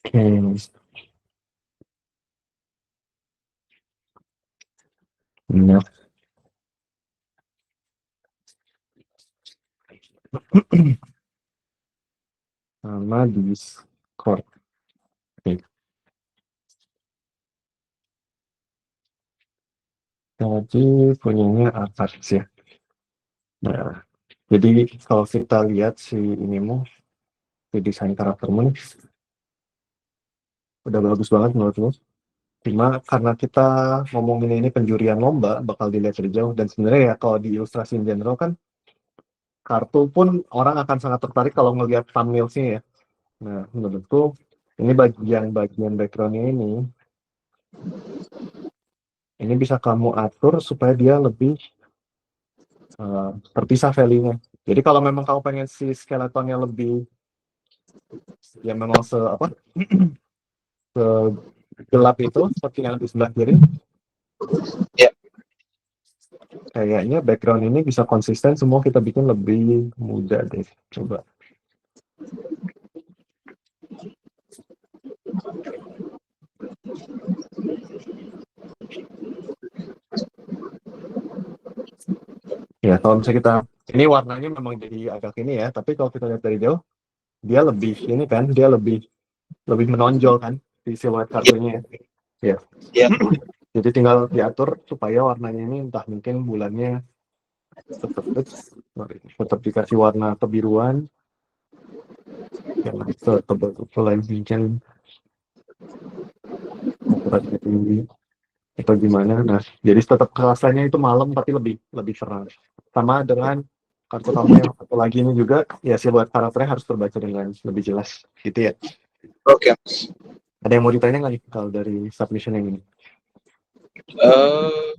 Oke, benar. Sama Discord. Oke. Jadi punyanya Apex ya. Nah, jadi kalau kita lihat si inimu, si desain karaktermu nih, udah bagus banget menurutmu. Cuma karena kita ngomongin ini penjurian lomba, bakal dilihat dari jauh. Dan sebenarnya ya kalau di ilustrasi in general kan, kartu pun orang akan sangat tertarik kalau ngelihat thumbnails-nya ya. Nah, menurutku ini bagian-bagian background-nya ini bisa kamu atur supaya dia lebih terpisah value-nya. Jadi kalau memang kamu pengen si skeletonnya lebih, ya memang gelap itu, seperti yang di sebelah kiri, Ya. kayaknya background ini bisa konsisten semua kita bikin lebih mudah deh. Coba. Ya, kalau misalnya ini warnanya memang jadi agak ini ya, tapi kalau kita lihat dari jauh, dia lebih ini kan, dia lebih lebih menonjol kan di siluet Ya. kartunya. Ya. Ya. Jadi tinggal diatur supaya warnanya ini entah mungkin bulannya tetap tetap dikasih warna kebiruan, jangan setebal mungkin ukurannya tinggi atau gimana. Nah, jadi tetap kerasanya itu malam tapi lebih lebih terang. Sama dengan kartu kamu yang satu lagi ini juga, ya siluet karakternya harus terbaca dengan lebih jelas gitu ya. Oke. Ada yang mau ditanya nggak nih kalau dari submission yang ini? Eh,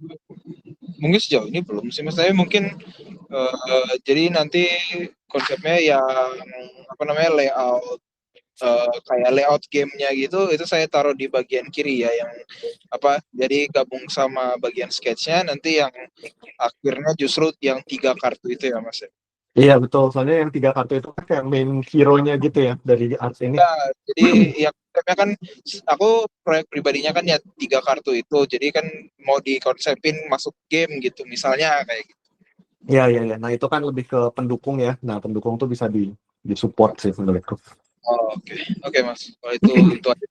mungkin sejauh ini belum sih mas. Saya mungkin jadi nanti konsepnya yang apa namanya layout kayak layout gamenya gitu itu saya taruh di bagian kiri ya yang apa jadi gabung sama bagian sketchnya nanti yang akhirnya justru yang 3 kartu itu ya mas. Iya betul, soalnya yang 3 kartu itu kan kayak main hero-nya gitu ya dari art ini. Ya, jadi ya konsepnya kan aku proyek pribadinya kan ya 3 kartu itu jadi kan mau dikonsepin masuk game gitu misalnya kayak gitu. Iya iya iya. Nah itu kan lebih ke pendukung ya. Nah pendukung tuh bisa di support sih menurutku. Oh, oke mas kalau itu aja.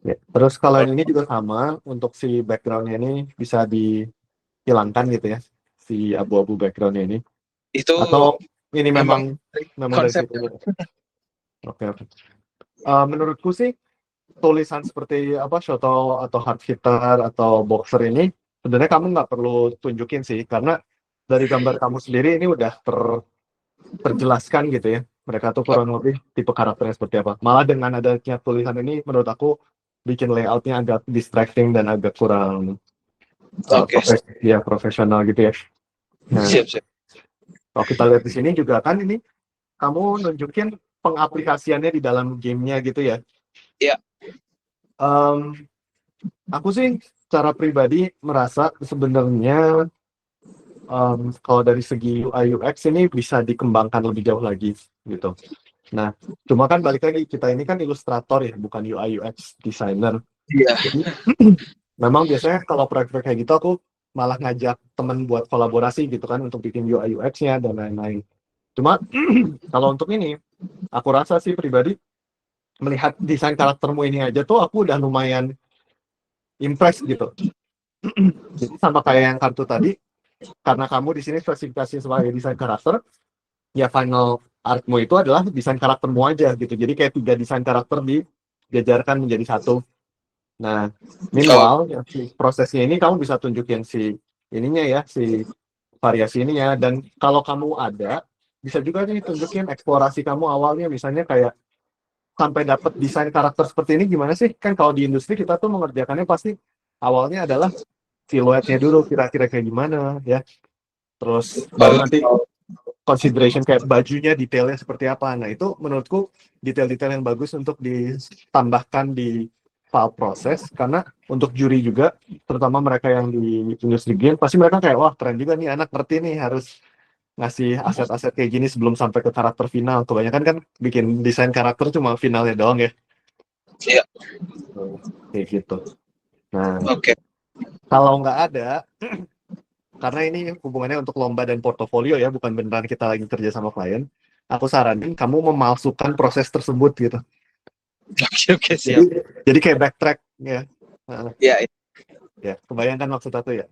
Ya. Terus kalau yang ini juga sama, untuk si backgroundnya ini bisa dihilangkan gitu ya, si abu-abu backgroundnya ini. Itu Atau ini memang memang dari situ. konsepnya. Oke oke. Menurutku sih tulisan seperti apa shuttle atau hard hitter atau boxer ini sebenarnya kamu nggak perlu tunjukin sih, karena dari gambar kamu sendiri ini udah terjelaskan gitu ya. Mereka tuh kurang lebih tipe karakternya seperti apa. Malah dengan adanya tulisan ini menurut aku bikin layoutnya agak distracting dan agak kurang Oke, profesional gitu ya. Nah, siap siap. kalau kita lihat di sini juga kan ini kamu nunjukin pengaplikasiannya di dalam gamenya gitu ya. Ya. Em, aku sih secara pribadi merasa sebenarnya kalau dari segi UI UX ini bisa dikembangkan lebih jauh lagi gitu. Nah, cuma kan balik lagi kita ini kan ilustrator ya, bukan UI UX designer. Iya. Jadi memang biasanya kalau proyek-proyek kayak gitu aku malah ngajak temen buat kolaborasi gitu kan untuk bikin UI UX-nya dan lain-lain. Cuma kalau untuk ini, aku rasa sih pribadi melihat desain karaktermu ini aja tuh aku udah lumayan impressed gitu. Jadi sama kayak yang kartu tadi, karena kamu di sini spesifikasi sebagai desain karakter, ya final artmu itu adalah desain karaktermu aja gitu. Jadi kayak 3 desain karakter dijajarkan menjadi satu. Nah, Oh, meanwhile ya, si prosesnya ini kamu bisa tunjukin si ininya ya, si variasi ininya. Dan kalau kamu ada, bisa juga nih tunjukin eksplorasi kamu awalnya, misalnya kayak sampai dapat desain karakter seperti ini gimana sih? Kan kalau di industri kita tuh mengerjakannya pasti awalnya adalah siluetnya dulu kira-kira kayak gimana ya. Terus baru oh, nanti consideration kayak bajunya detailnya seperti apa. Nah, itu menurutku detail-detail yang bagus untuk ditambahkan di file proses, karena untuk juri juga, terutama mereka yang di industri game, pasti mereka kayak wah keren juga nih anak ngerti nih harus ngasih aset-aset kayak gini sebelum sampai ke karakter final. Kebanyakan kan bikin desain karakter cuma finalnya doang ya. Iya. Kayak gitu. Nah, Oke. kalau nggak ada, karena ini hubungannya untuk lomba dan portofolio ya, bukan beneran kita lagi kerja sama klien, aku saranin kamu memalsukan proses tersebut gitu. Oke, oke, Jadi siap. jadi kayak backtrack ya. Nah, Ya, ya, kebayangkan maksud aku ya.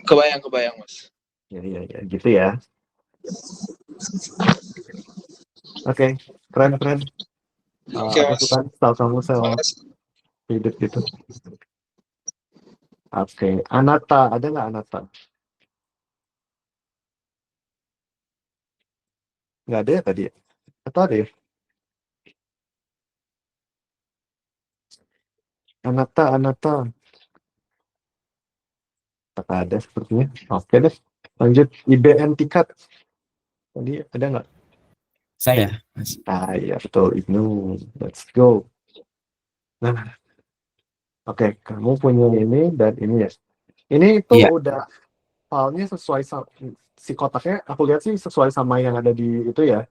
kebayang, kebayang, Mas. Ya, ya, ya, gitu ya. Oke, keren, keren. Oke, Aku Mas. suka style kamu sel Makasih. hidup gitu. Oke, Anata, ada nggak Anata? Nggak ada ya tadi ya? Atau ada ya? Anata, Anata. Tak ada sepertinya. Oke deh, lanjut. IBN Tikat. Tadi ada nggak? Saya, Mas. Ah iya betul, Ibnu. Let's go. Nah, oke, kamu punya ini dan ini ya. Ini itu Iya, udah filenya sesuai sama si kotaknya. Aku lihat sih sesuai sama yang ada di itu ya,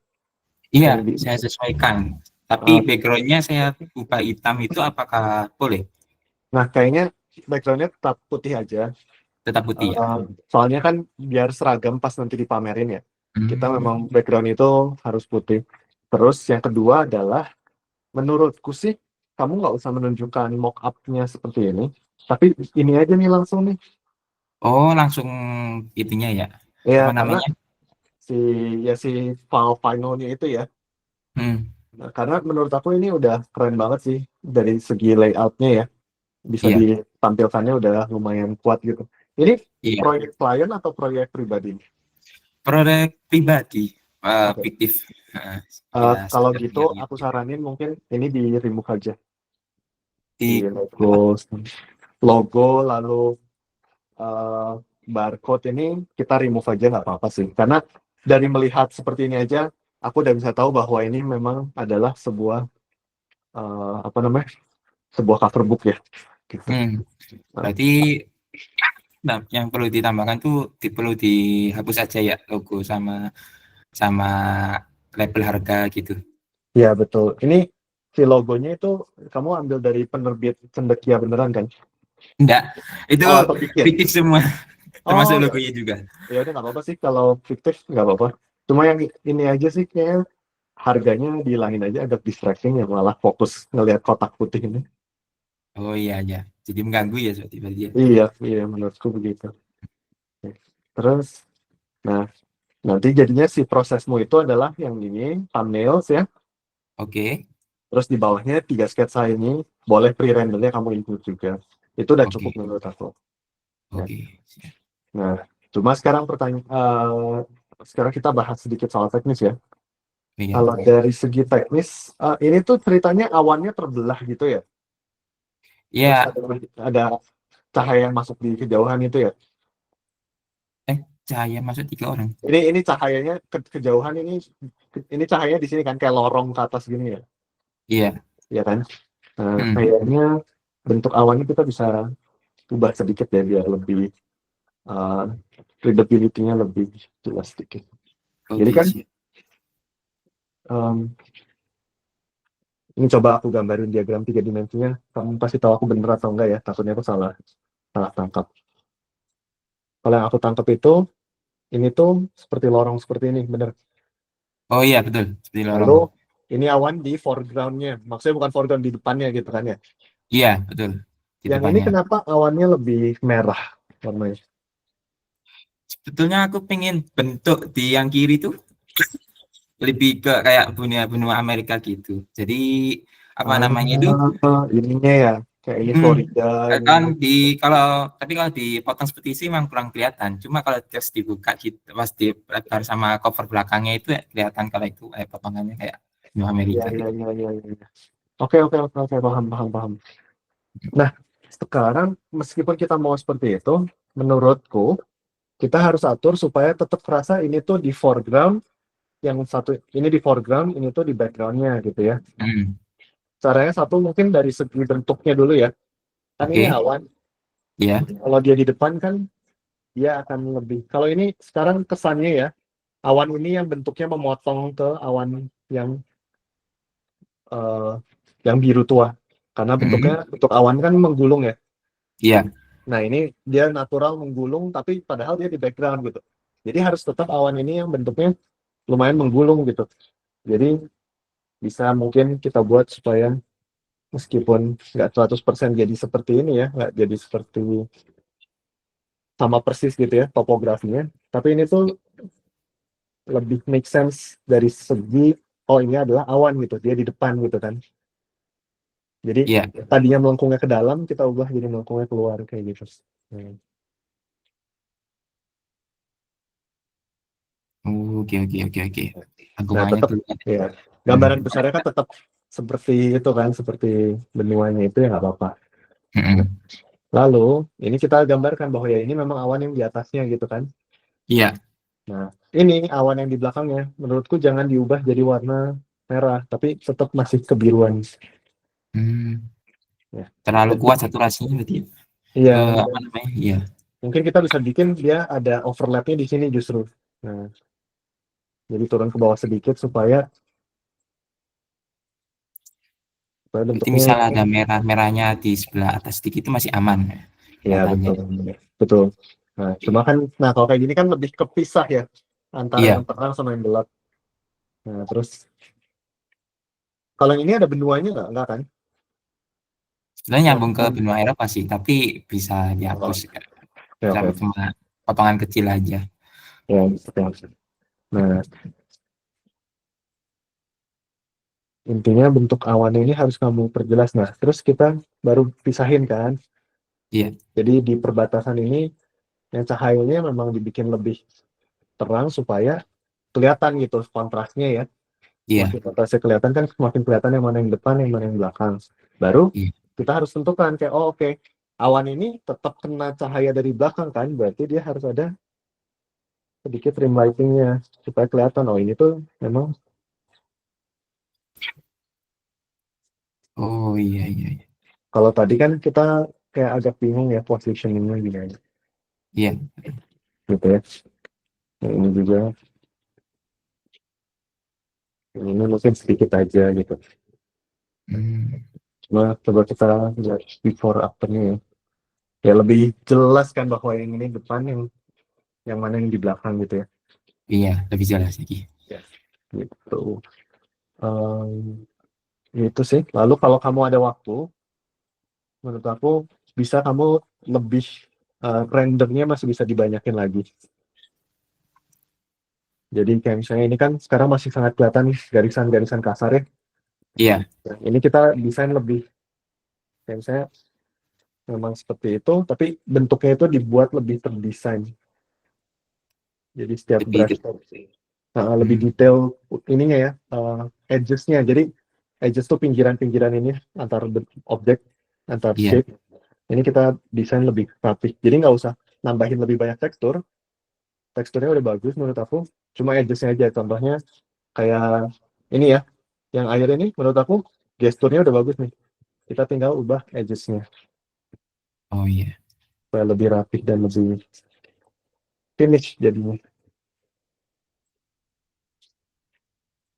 iya, yang di. saya sesuaikan. Tapi uh, backgroundnya saya ubah hitam itu apakah boleh? nah, kayaknya backgroundnya tetap putih aja. Tetap putih ya? Soalnya kan biar seragam pas nanti dipamerin ya. Kita memang Hmm. background itu harus putih. Terus yang kedua adalah menurutku sih kamu nggak usah menunjukkan mock up-nya seperti ini. Tapi ini aja nih langsung nih. Oh, langsung itunya ya. Ya, Apa karena namanya? si ya si file finalnya itu ya. Hmm. Nah, karena menurut aku ini udah keren banget sih dari segi layoutnya ya. Bisa Iya, ditampilkannya udah lumayan kuat gitu. Ini iya. proyek klien atau proyek pribadi? Proyek pribadi, Oke. fiktif. Ya, Kalau sekedar gitu biar aku gitu. saranin mungkin ini di remove aja. Di Di logo, apa? logo lalu eh, barcode ini kita remove aja nggak apa-apa sih. Karena dari melihat seperti ini aja, aku udah bisa tahu bahwa ini memang adalah sebuah apa namanya, sebuah cover book ya. Gitu. Hmm. Nah, Berarti nah, yang perlu ditambahkan tuh perlu dihapus aja ya logo sama sama label harga gitu. ya betul. Ini si logonya itu kamu ambil dari penerbit Cendekia beneran kan? Enggak, itu Oh atau bikin? fiktif semua, Oh termasuk ya, logonya juga. ya udah nggak apa-apa sih kalau fiktif nggak apa-apa. Cuma yang ini aja sih kayak harganya dihilangin aja agak distracting ya malah fokus ngelihat kotak putih ini. Oh iya aja. Jadi mengganggu ya berarti ya. Iya, iya menurutku begitu. Terus, nah nanti jadinya si prosesmu itu adalah yang ini thumbnails ya. Oke, Terus di bawahnya 3 sketsa ini boleh pre-rendernya kamu include juga. Itu udah oke, cukup menurut aku. Ya. oke. Nah, cuma sekarang sekarang kita bahas sedikit soal teknis ya. Iya. Kalau dari segi teknis, ini tuh ceritanya awannya terbelah gitu ya. Terus Ya, ada cahaya yang masuk di kejauhan itu ya. cahaya masuk 3 orang. Ini cahayanya kejauhan ini cahayanya di sini kan kayak lorong ke atas gini ya, Iya. ya kan? Nah, Hmm. kayaknya bentuk awannya kita bisa ubah sedikit ya biar lebih uh, readability-nya lebih jelas sedikit. Jadi Oke, kan siap. um, ini coba aku gambarin diagram 3 dimensinya. Kamu pasti tahu aku bener atau enggak ya? Takutnya aku salah salah tangkap. Kalau yang aku tangkap itu ini tuh seperti lorong seperti ini, bener. Oh iya, betul. Seperti lorong. Lalu ini awan di foreground-nya, maksudnya bukan foreground di depannya gitu kan ya. Iya, betul. Di Yang ini depannya. kenapa awannya lebih merah warnanya? Sebetulnya aku pengen bentuk di yang kiri tuh lebih ke kayak benua Amerika gitu. Jadi apa namanya itu? Ininya ya, kayak ini Hmm, Florida kan ininya. kalau dipotong seperti sih memang kurang kelihatan. Cuma kalau terus dibuka gitu, pas dilebar sama cover belakangnya itu ya kelihatan kalau itu potongannya kayak benua Iya, Amerika iya, gitu. iya, iya, iya. Oke, oke, oke, oke, paham, paham, paham. Nah, sekarang meskipun kita mau seperti itu, menurutku kita harus atur supaya tetap kerasa ini tuh di foreground, yang satu ini di foreground, ini tuh di backgroundnya gitu ya. Hmm, Caranya satu mungkin dari segi bentuknya dulu ya. Kan ini oke, awan, ya, kalau dia di depan kan dia akan lebih. Kalau ini sekarang kesannya ya, awan ini yang bentuknya memotong ke awan yang eh, yang biru tua. Karena bentuknya bentuk awan kan menggulung ya. Iya. Nah, ini dia natural menggulung, tapi padahal dia di background gitu. Jadi harus tetap awan ini yang bentuknya lumayan menggulung gitu. Jadi bisa mungkin kita buat supaya meskipun nggak 100% jadi seperti ini ya, nggak jadi seperti sama persis gitu ya topografinya. Tapi ini tuh lebih make sense dari segi, oh ini adalah awan gitu, dia di depan gitu kan. Jadi Iya. tadinya melengkungnya ke dalam, kita ubah jadi melengkungnya keluar kayak gitu. Oke. Aku Nah, banyak tetap tuh. ya gambaran besarnya kan tetap seperti itu kan, seperti benuanya itu ya nggak apa-apa. Lalu ini kita gambarkan bahwa ya ini memang awan yang di atasnya gitu kan. Iya. Nah, ini awan yang di belakangnya menurutku jangan diubah jadi warna merah, tapi tetap masih kebiruan. Ya. Terlalu Dan- kuat saturasinya berarti. Iya, Apa namanya? Iya. mungkin kita bisa bikin dia ada overlapnya di sini justru. Nah, jadi turun ke bawah sedikit supaya Berarti bentuknya, misal ada merah-merahnya di sebelah atas sedikit itu masih aman ya kelihatannya. betul. Nah, cuma kan, nah kalau kayak gini kan lebih kepisah ya antara Iya. yang terang sama yang gelap. Nah, terus kalau yang ini ada benuanya nggak? Enggak kan? Sebenarnya Oh, nyambung ke benua Eropa sih, tapi bisa dihapus. ya, Bisa oke. cuma potongan kecil aja. Ya, oke. Nah, intinya bentuk awan ini harus kamu perjelas. Nah, terus kita baru pisahin kan. Iya. Jadi di perbatasan ini yang cahayanya memang dibikin lebih terang supaya kelihatan gitu kontrasnya ya. Iya. Semakin kontrasnya kelihatan kan semakin kelihatan yang mana yang depan, yang mana yang belakang. Baru Iya. kita harus tentukan kayak, oh oke, awan ini tetap kena cahaya dari belakang kan, berarti dia harus ada sedikit rim lightingnya supaya kelihatan, oh ini tuh memang. Oh iya. Kalau tadi kan kita kayak agak bingung ya positioningnya gimana Iya. gitu ya. Nah, ini juga, ini mungkin sedikit aja gitu. Cuma coba kita lihat before afternya ya. Ya lebih jelas kan bahwa yang ini depan, yang mana yang di belakang gitu ya. Iya, lebih jelas lagi. Ya, gitu. Ehm, itu sih. Lalu kalau kamu ada waktu, menurut aku bisa kamu lebih rendernya masih bisa dibanyakin lagi. Jadi kayak misalnya ini kan sekarang masih sangat kelihatan nih garisan-garisan kasar ya. Iya. Nah, ini kita desain lebih kayak misalnya memang seperti itu, tapi bentuknya itu dibuat lebih terdesain. Jadi setiap Lebih brush detail. lebih detail ininya ya, edges-nya. Jadi edges tuh pinggiran-pinggiran ini antar objek, antar Iya. shape. Ini kita desain lebih rapi. Jadi nggak usah nambahin lebih banyak tekstur. Teksturnya udah bagus menurut aku. Cuma edges-nya aja. Contohnya kayak ini ya, yang air ini menurut aku gesturnya udah bagus nih. Kita tinggal ubah edges-nya Oh iya. supaya lebih rapi dan lebih finish jadinya.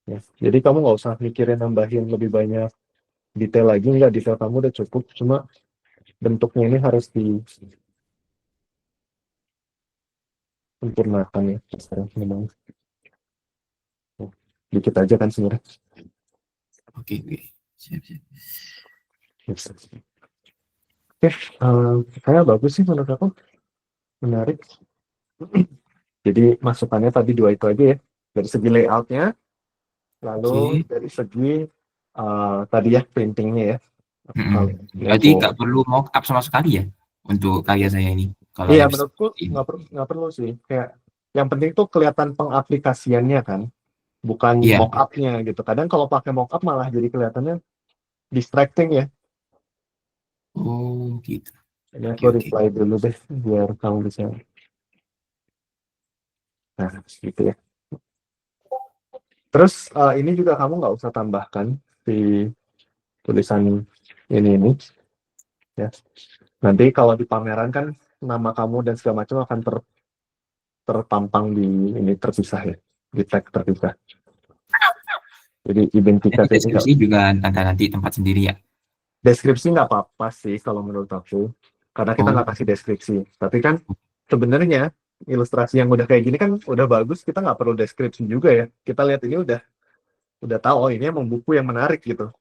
Ya. Jadi kamu nggak usah mikirin nambahin lebih banyak detail lagi, nggak, detail kamu udah cukup, cuma bentuknya ini harus disempurnakan ya. Sekarang memang dikit aja kan sebenarnya. Oke. Siap. Oke, saya bagus sih menurut aku, menarik. Jadi masukannya tadi dua itu aja ya, dari segi layoutnya, lalu Oke. dari segi tadi ya printingnya ya. Kalau Berarti nggak perlu mock up sama sekali ya untuk karya saya ini. Kalau iya, yang menurutku seperti ini. nggak perlu sih. Kayak yang penting tuh kelihatan pengaplikasiannya kan, bukan Iya. mock up-nya gitu. Kadang kalau pakai mock up malah jadi kelihatannya distracting ya. Oh gitu. Ini aku Oke. reply dulu deh biar kamu bisa. Nah, gitu ya. Terus ini juga kamu nggak usah tambahkan di tulisan ini ya. Nanti kalau di pameran kan nama kamu dan segala macam akan terpampang di ini terpisah ya, di tag terpisah. Jadi identitas Jadi deskripsi juga ada nanti tempat sendiri ya. deskripsi nggak apa-apa sih kalau menurut aku, karena kita Oh, nggak kasih deskripsi. Tapi kan sebenarnya ilustrasi yang udah kayak gini kan udah bagus, kita nggak perlu deskripsi juga ya. Kita lihat ini udah tahu, oh ini emang buku yang menarik gitu.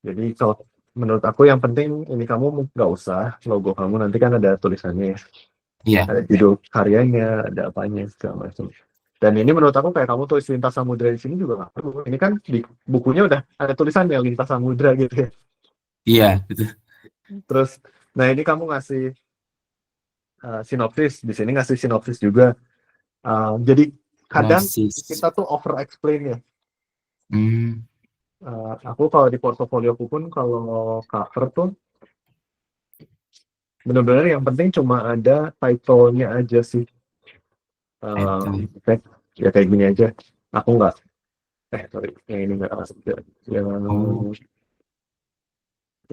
Jadi kalau menurut aku yang penting ini kamu nggak usah logo kamu, nanti kan ada tulisannya ya. iya. Ada judul karyanya, ada apanya segala macam. Dan ini menurut aku kayak kamu tulis lintas samudra di sini juga nggak perlu. Ini kan di bukunya udah ada tulisannya lintas samudra gitu ya. Iya, betul. Terus, nah ini kamu ngasih sinopsis, di sini ngasih sinopsis juga. Jadi kadang Sinopsis. kita tuh over explain ya. Hmm, Aku kalau di portofolio aku pun kalau cover tuh benar-benar yang penting cuma ada title-nya aja sih. Ya kayak gini aja. Aku nggak, sorry, yang ini nggak masuk. Yang Oh.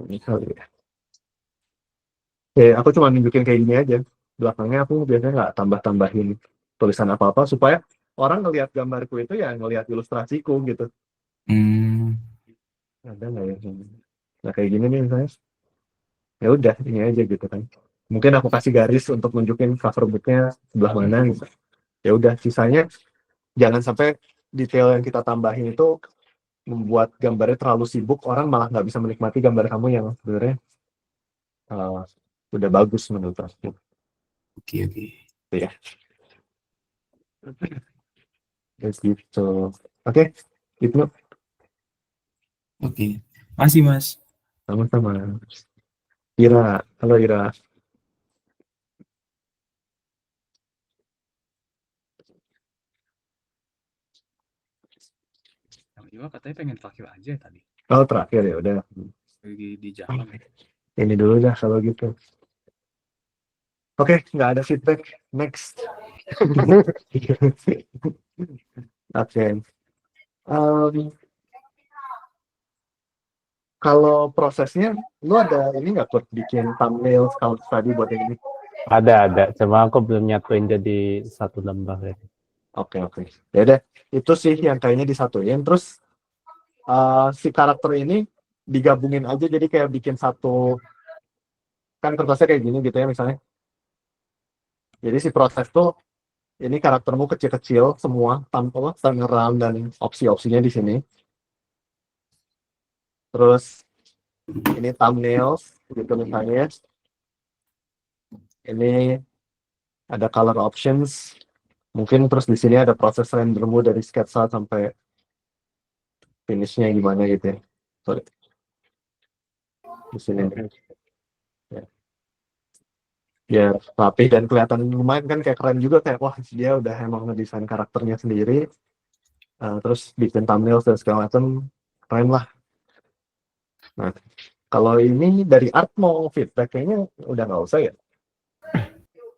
ini kali ya. Aku cuma nunjukin kayak gini aja. Belakangnya aku biasanya nggak tambah-tambahin tulisan apa-apa supaya orang ngelihat gambarku itu ya ngelihat ilustrasiku gitu. Ada nggak ya? Nah kayak gini nih misalnya. Ya udah ini aja gitu kan. Mungkin aku kasih garis untuk nunjukin cover booknya sebelah mana gitu. Ya udah sisanya jangan sampai detail yang kita tambahin itu membuat gambarnya terlalu sibuk, orang malah nggak bisa menikmati gambar kamu yang sebenarnya udah bagus menurut aku. Oke. Gitu ya. Gitu. Oke, Ibnu. Oke. Masih, Mas. Sama-sama. Ira, halo Ira. Yang Iwa katanya pengen terakhir aja tadi. Oh terakhir ya udah. Lagi di jalan. Ini dulu dah kalau gitu. Oke, nggak ada feedback. Next. Oke. Kalau prosesnya, lu ada ini nggak Kurt, bikin thumbnail kalau tadi buat ini? Ada. Cuma aku belum nyatuin jadi satu lembar ya. Oke. Ya udah, itu sih yang kayaknya disatuin. Terus si karakter ini digabungin aja jadi kayak bikin satu, kan kertasnya kayak gini gitu ya misalnya. Jadi si proses tuh ini karaktermu kecil-kecil semua tanpa turnaround dan opsi-opsinya di sini. Terus ini thumbnails gitu misalnya. Ini ada color options. Mungkin terus di sini ada proses rendermu dari sketsa sampai finishnya gimana gitu ya. Sorry. Di sini. Ya. Biar rapi dan kelihatan lumayan kan kayak keren juga, kayak wah dia udah emang ngedesain karakternya sendiri. Terus bikin thumbnail dan segala macam, keren lah. Nah, kalau ini dari art mau feedback kayaknya udah nggak usah ya.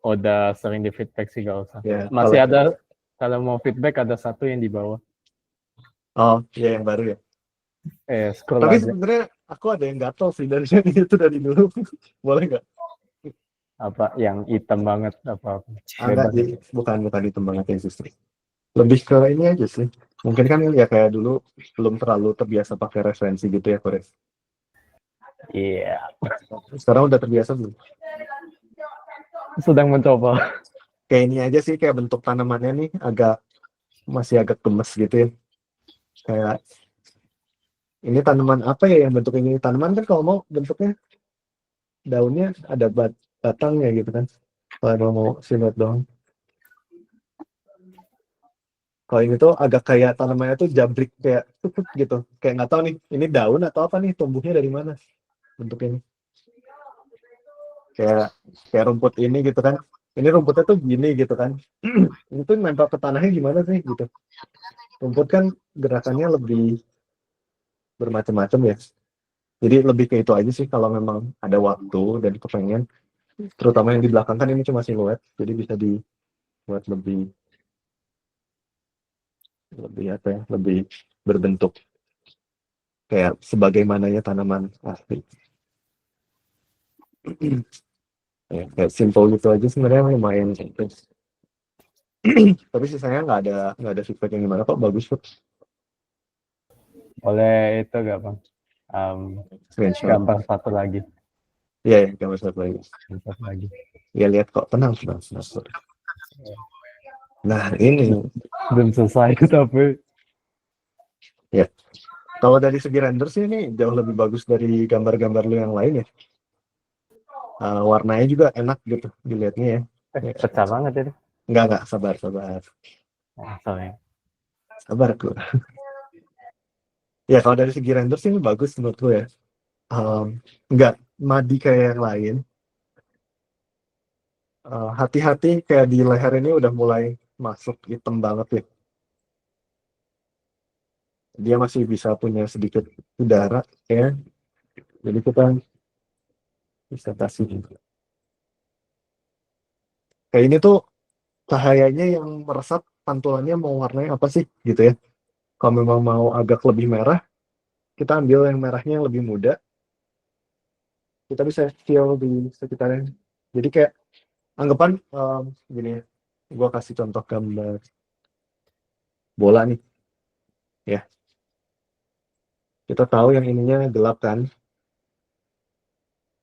Udah sering di feedback sih, gak usah. Ya, Masih ada, kalau mau feedback ada satu yang di bawah. Oh iya yang baru ya. Scroll Tapi aja. sebenarnya aku ada yang gatel sih dari itu dari dulu. Boleh nggak? Apa yang hitam banget apa? Enggak sih, bukan itu banget yang justru. Lebih ke ini aja sih. Mungkin kan ya kayak dulu belum terlalu terbiasa pakai referensi gitu ya, Kores. Iya. Sekarang udah terbiasa belum? Sedang mencoba. Kayak ini aja sih, kayak bentuk tanamannya nih masih agak gemes gitu ya. Kayak ini tanaman apa ya yang bentuk ini? Tanaman kan kalau mau bentuknya daunnya ada batangnya gitu kan. Kalau mau siluet doang. Kalau ini tuh agak kayak tanamannya tuh jabrik kayak tutut gitu. Kayak nggak tahu nih, ini daun atau apa nih, tumbuhnya dari mana bentuk ini. Kayak rumput ini gitu kan. Ini rumputnya tuh gini gitu kan. Ini tuh nempel ke tanahnya gimana sih gitu. Rumput kan gerakannya lebih bermacam-macam ya. Jadi lebih ke itu aja sih kalau memang ada waktu dan kepengen. Terutama yang di belakang kan ini cuma siluet, jadi bisa dibuat lebih apa ya, lebih berbentuk kayak sebagaimananya tanaman asli. Ya, kayak simple gitu aja sebenarnya lumayan. Tapi sisanya nggak ada feedback yang gimana kok, bagus kok. Boleh itu gak bang? Screenshot. Gambar satu lagi. Iya, gambar satu lagi. Gambar satu lagi. Ya lihat kok, tenang. Nah ini, Belum selesai tapi kalau dari segi render sih ini jauh lebih bagus dari gambar-gambar lu yang lain ya. Warnanya juga enak gitu dilihatnya ya. pecah banget itu. Enggak, sabar. Sorry. Sabar aku. Ya kalau dari segi render sih ini bagus menurut gue ya. Enggak madi kayak yang lain. Hati-hati kayak di leher ini udah mulai masuk hitam banget ya. Dia masih bisa punya sedikit udara ya. Jadi kita bisa kasih kayak ini tuh cahayanya yang meresap, pantulannya mau warnanya apa sih gitu ya. Kalau memang mau agak lebih merah, kita ambil yang merahnya yang lebih muda, kita bisa feel di sekitarnya. Jadi kayak anggapan gini ya, gue kasih contoh gambar bola nih ya. Kita tahu yang ininya gelap kan,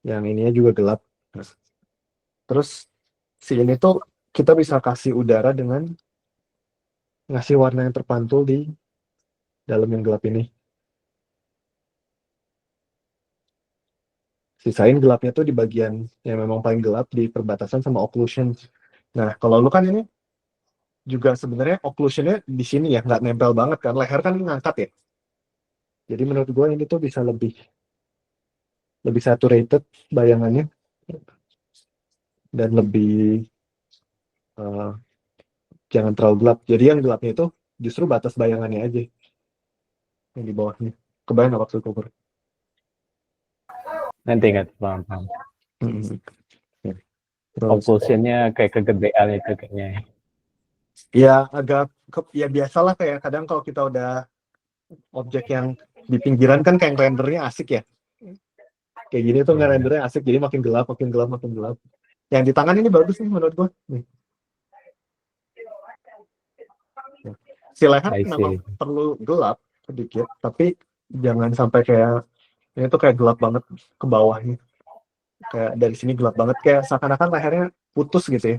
yang ininya juga gelap. Terus si ini tuh kita bisa kasih udara dengan ngasih warna yang terpantul di dalam yang gelap ini. Sisain gelapnya tuh di bagian yang memang paling gelap di perbatasan sama occlusion. Nah, kalau lu kan ini juga sebenarnya occlusionnya di sini ya, nggak nempel banget kan. Leher kan ngangkat ya. Jadi menurut gue ini tuh bisa lebih saturated bayangannya dan lebih eh, jangan terlalu gelap. Jadi yang gelapnya itu justru batas bayangannya aja yang di bawahnya. Kebayang nggak maksud cover? Nanti nggak bang. Ya. Terus Occlusionnya kayak kegedean itu kayaknya. ya agak ya biasalah kayak kadang kalau kita udah objek yang di pinggiran kan kayak rendernya asik ya. Kayak gini tuh ngerendernya asik, jadi makin gelap. Yang di tangan ini bagus nih menurut gua. Nih. Si leher I see. memang perlu gelap sedikit, tapi jangan sampai kayak ini tuh kayak gelap banget ke bawahnya. Kayak dari sini gelap banget, kayak seakan-akan lehernya putus gitu ya.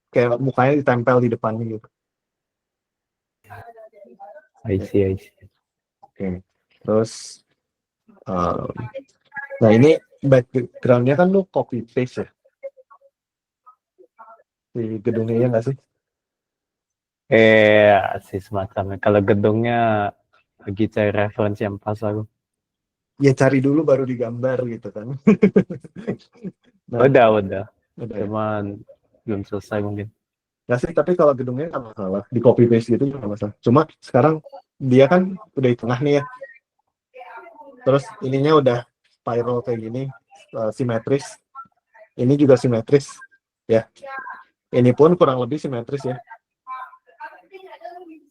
Kayak mukanya ditempel di depannya gitu. I see. Oke. Terus, nah ini background-nya kan lu copy paste ya di gedungnya ya nggak sih? Sih semacamnya. Kalau gedungnya lagi cari referensi yang pas aku. Ya cari dulu baru digambar gitu kan. Nah, Udah. udah ya. Cuman belum selesai mungkin. Nggak sih, tapi kalau gedungnya nggak masalah. Di copy paste gitu nggak masalah. Cuma sekarang dia kan udah di tengah nih ya. Terus ininya udah spiral kayak gini, simetris. Ini juga simetris ya. Ini pun kurang lebih simetris ya.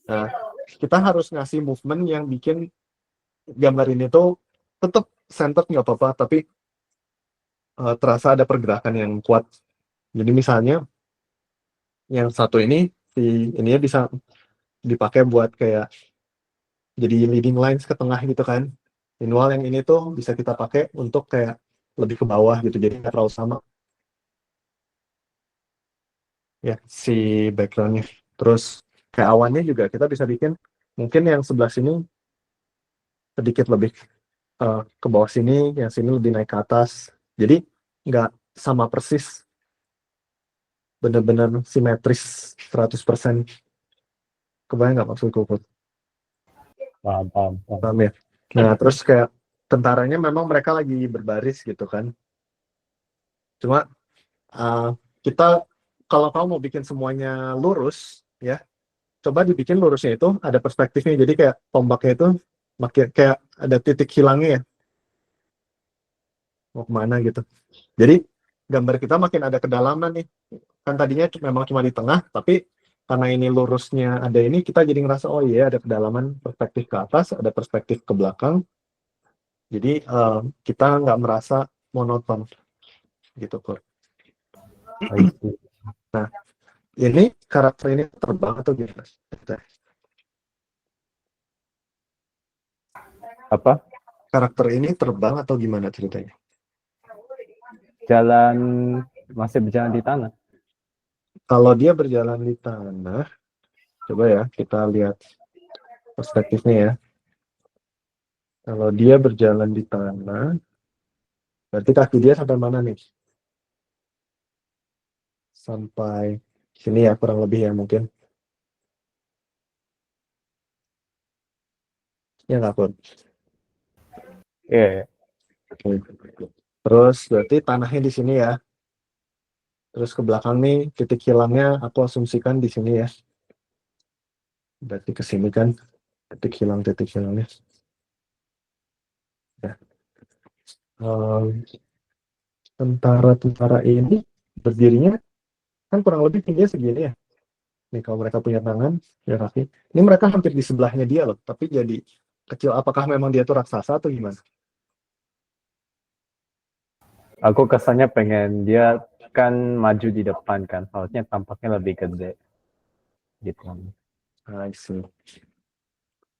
Nah, kita harus ngasih movement yang bikin gambar ini tuh tetap centered nggak apa-apa, tapi terasa ada pergerakan yang kuat. Jadi misalnya yang satu ini, si ininya bisa dipakai buat kayak jadi leading lines ke tengah gitu kan. Meanwhile yang ini tuh bisa kita pakai untuk kayak lebih ke bawah gitu, jadi nggak terlalu sama. Ya, si backgroundnya. Terus kayak awannya juga kita bisa bikin, mungkin yang sebelah sini sedikit lebih ke bawah sini, yang sini lebih naik ke atas. Jadi nggak sama persis, bener-bener simetris 100%. Kebayang nggak maksudku, Put? Paham. Paham ya? Nah, terus kayak tentaranya memang mereka lagi berbaris gitu kan. Cuma kita, kalau kamu mau bikin semuanya lurus, ya, coba dibikin lurusnya itu ada perspektifnya. Jadi kayak tombaknya itu makin kayak ada titik hilangnya ya. Mau kemana gitu. Jadi gambar kita makin ada kedalaman nih. Kan tadinya memang cuma di tengah, tapi karena ini lurusnya ada ini, kita jadi ngerasa, oh iya ada kedalaman, perspektif ke atas, ada perspektif ke belakang. Jadi kita nggak merasa monoton gitu, Kur. I see. Nah, ini karakter ini terbang atau gimana? Apa? Karakter ini terbang atau gimana ceritanya? Jalan masih berjalan di tanah. Kalau dia berjalan di tanah, coba ya kita lihat perspektifnya ya. Kalau dia berjalan di tanah, berarti kaki dia sampai mana nih? Sampai sini ya kurang lebih ya mungkin. Ya nggak Kun? Iya. Oke. Terus berarti tanahnya di sini ya. Terus ke belakang nih titik hilangnya aku asumsikan di sini ya. Berarti ke sini kan titik hilangnya. Ya. Tentara-tentara ini berdirinya kan kurang lebih tingginya segini ya. Nih kalau mereka punya tangan, ya kaki. Ini mereka hampir di sebelahnya dia loh, tapi jadi kecil. Apakah memang dia tuh raksasa atau gimana? Aku kesannya pengen dia kan maju di depan kan, harusnya tampaknya lebih gede gitu. I see.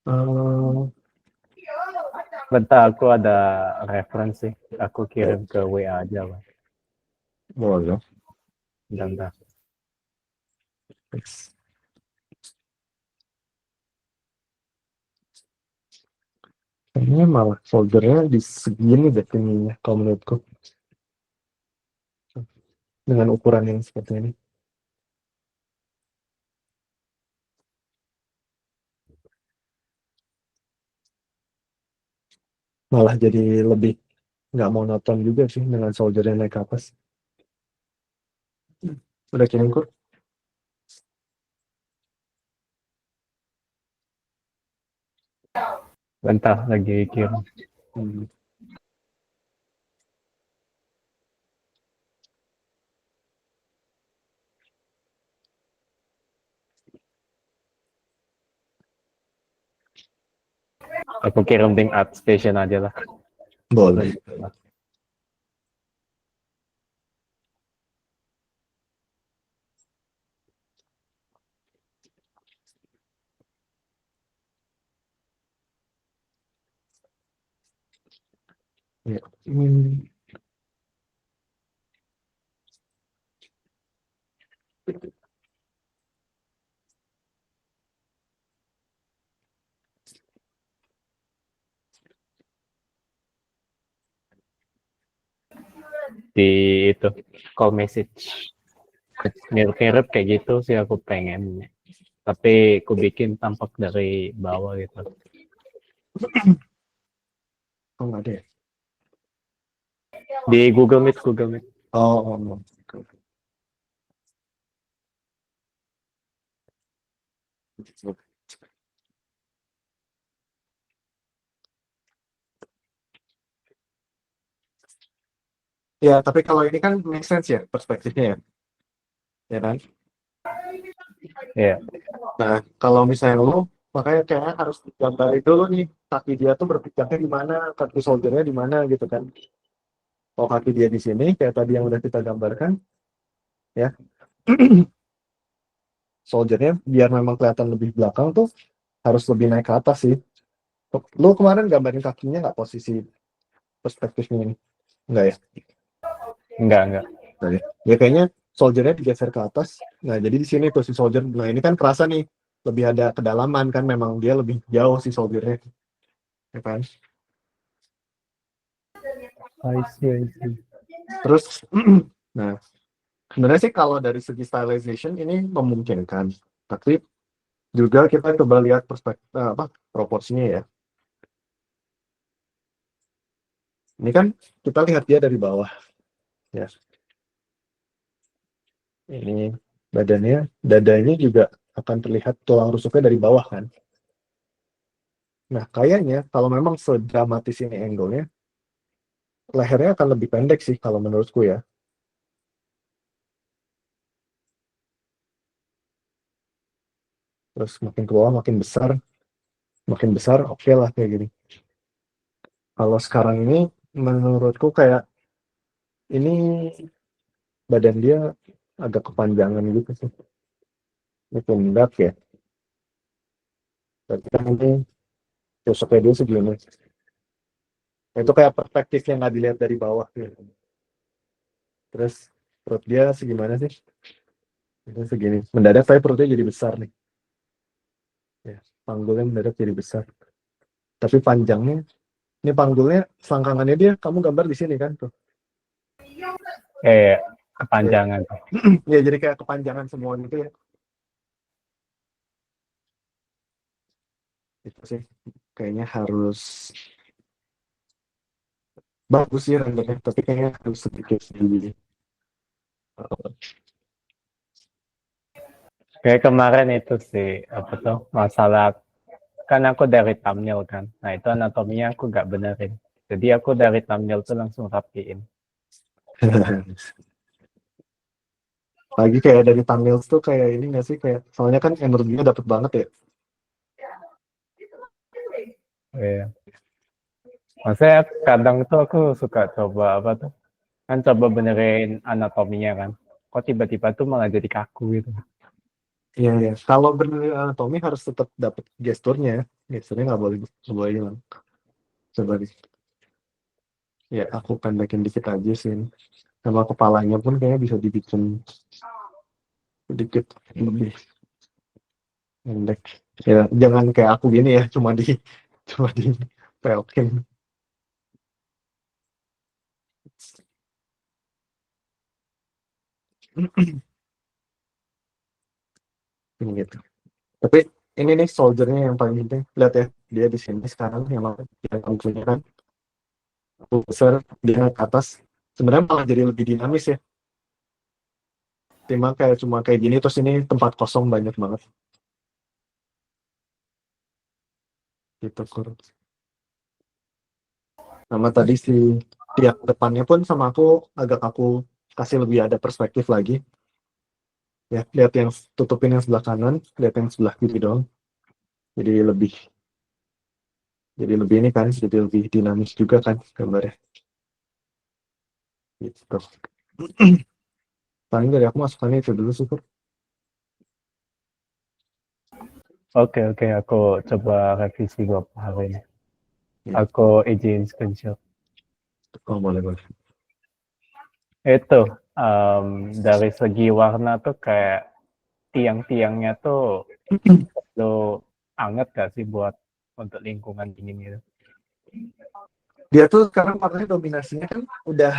Eh, Bentar, aku ada referensi, aku kirim ke WA aja lah. boleh. Bentar. Kayaknya malah foldernya di segini deh tingginya kalau menurutku. Dengan ukuran yang seperti ini. Malah jadi lebih nggak monoton juga sih dengan soldiernya naik ke atas. Udah kirim kok. Bentar lagi kirim. Hmm. Aku kirim link art station aja lah. Boleh. Ya. Di itu call message mirip-mirip kayak gitu sih aku pengen, tapi aku bikin tampak dari bawah gitu. Oh nggak ada ya? Di Google Meet. Oh. Ya, tapi kalau ini kan make sense ya perspektifnya ya. Ya kan? Iya. Nah, kalau misalnya lu makanya kayak harus digambarin dulu nih kaki dia tuh berpijaknya di mana, kaki soldiernya di mana gitu kan. Kalau kaki dia di sini kayak tadi yang udah kita gambarkan ya. Soldiernya biar memang kelihatan lebih belakang tuh harus lebih naik ke atas sih. Lu kemarin gambarin kakinya nggak posisi perspektifnya ini? Enggak ya? Enggak. Nah, ya kayaknya soldiernya digeser ke atas. Nah, jadi di sini tuh si soldier. Nah, ini kan kerasa nih lebih ada kedalaman kan memang dia lebih jauh si soldiernya. Ya kan? I see. Terus nah, sebenarnya sih kalau dari segi stylization ini memungkinkan. Tapi juga kita coba lihat perspektif proporsinya ya. Ini kan kita lihat dia dari bawah ya. Ini badannya, dadanya juga akan terlihat tulang rusuknya dari bawah kan. Nah, kayaknya kalau memang sedramatis ini angle-nya, lehernya akan lebih pendek sih kalau menurutku ya. Terus makin ke bawah makin besar, oke lah kayak gini. Kalau sekarang ini menurutku kayak ini badan dia agak kepanjangan gitu sih. Ini pundak ya. Berarti kan ini tusuknya dia segini. Itu kayak perspektif yang nggak dilihat dari bawah gitu. Terus perut dia segimana sih? Itu segini. Mendadak saya perutnya jadi besar nih. Ya, panggulnya mendadak jadi besar. Tapi panjangnya, ini panggulnya selangkangannya dia, kamu gambar di sini kan tuh. Kepanjangan. Ya jadi kayak kepanjangan semua gitu ya. Itu sih kayaknya harus bagus sih rendernya, tapi kayaknya harus sedikit di Kayak kemarin itu sih, apa tuh, masalah, kan aku dari thumbnail kan. Nah, itu anatominya aku gak benerin. Jadi aku dari thumbnail tuh langsung rapiin. lagi kayak dari thumbnails tuh kayak ini nggak sih, kayak soalnya kan energinya dapet banget ya. Iya. Maksudnya kadang tuh aku suka coba apa tuh, kan coba benerin anatominya kan. Kok tiba-tiba tuh malah jadi kaku gitu. Iya ya, kalau bener anatomi harus tetap dapet gesturnya, gesturnya nggak boleh hilang. Coba nih, ya aku pendekin dikit aja sih, sama kepalanya pun kayaknya bisa dibikin sedikit lebih pendek. Ya jangan kayak aku gini ya, cuma di pelkin. Gitu. Tapi ini nih soldiernya yang paling penting. Lihat ya, dia di sini sekarang yang punya kan besar, dia ke atas. Sebenarnya malah jadi lebih dinamis ya. Timbang kayak cuma kayak gini terus ini tempat kosong banyak banget. Gitu kurang. Sama tadi si tiap depannya pun sama aku kasih lebih ada perspektif lagi. Ya, lihat yang tutupin yang sebelah kanan, lihat yang sebelah kiri dong. Jadi lebih ini kan, jadi lebih dinamis juga kan gambarnya. Gitu. Paling dari aku masukannya itu dulu sih, Pur. Oke, aku coba revisi beberapa hari ini. Ya. Aku izin screenshot. Oh, boleh. Itu, dari segi warna tuh kayak tiang-tiangnya tuh lo anget gak sih buat untuk lingkungan dingin gitu? Dia tuh sekarang warnanya dominasinya kan udah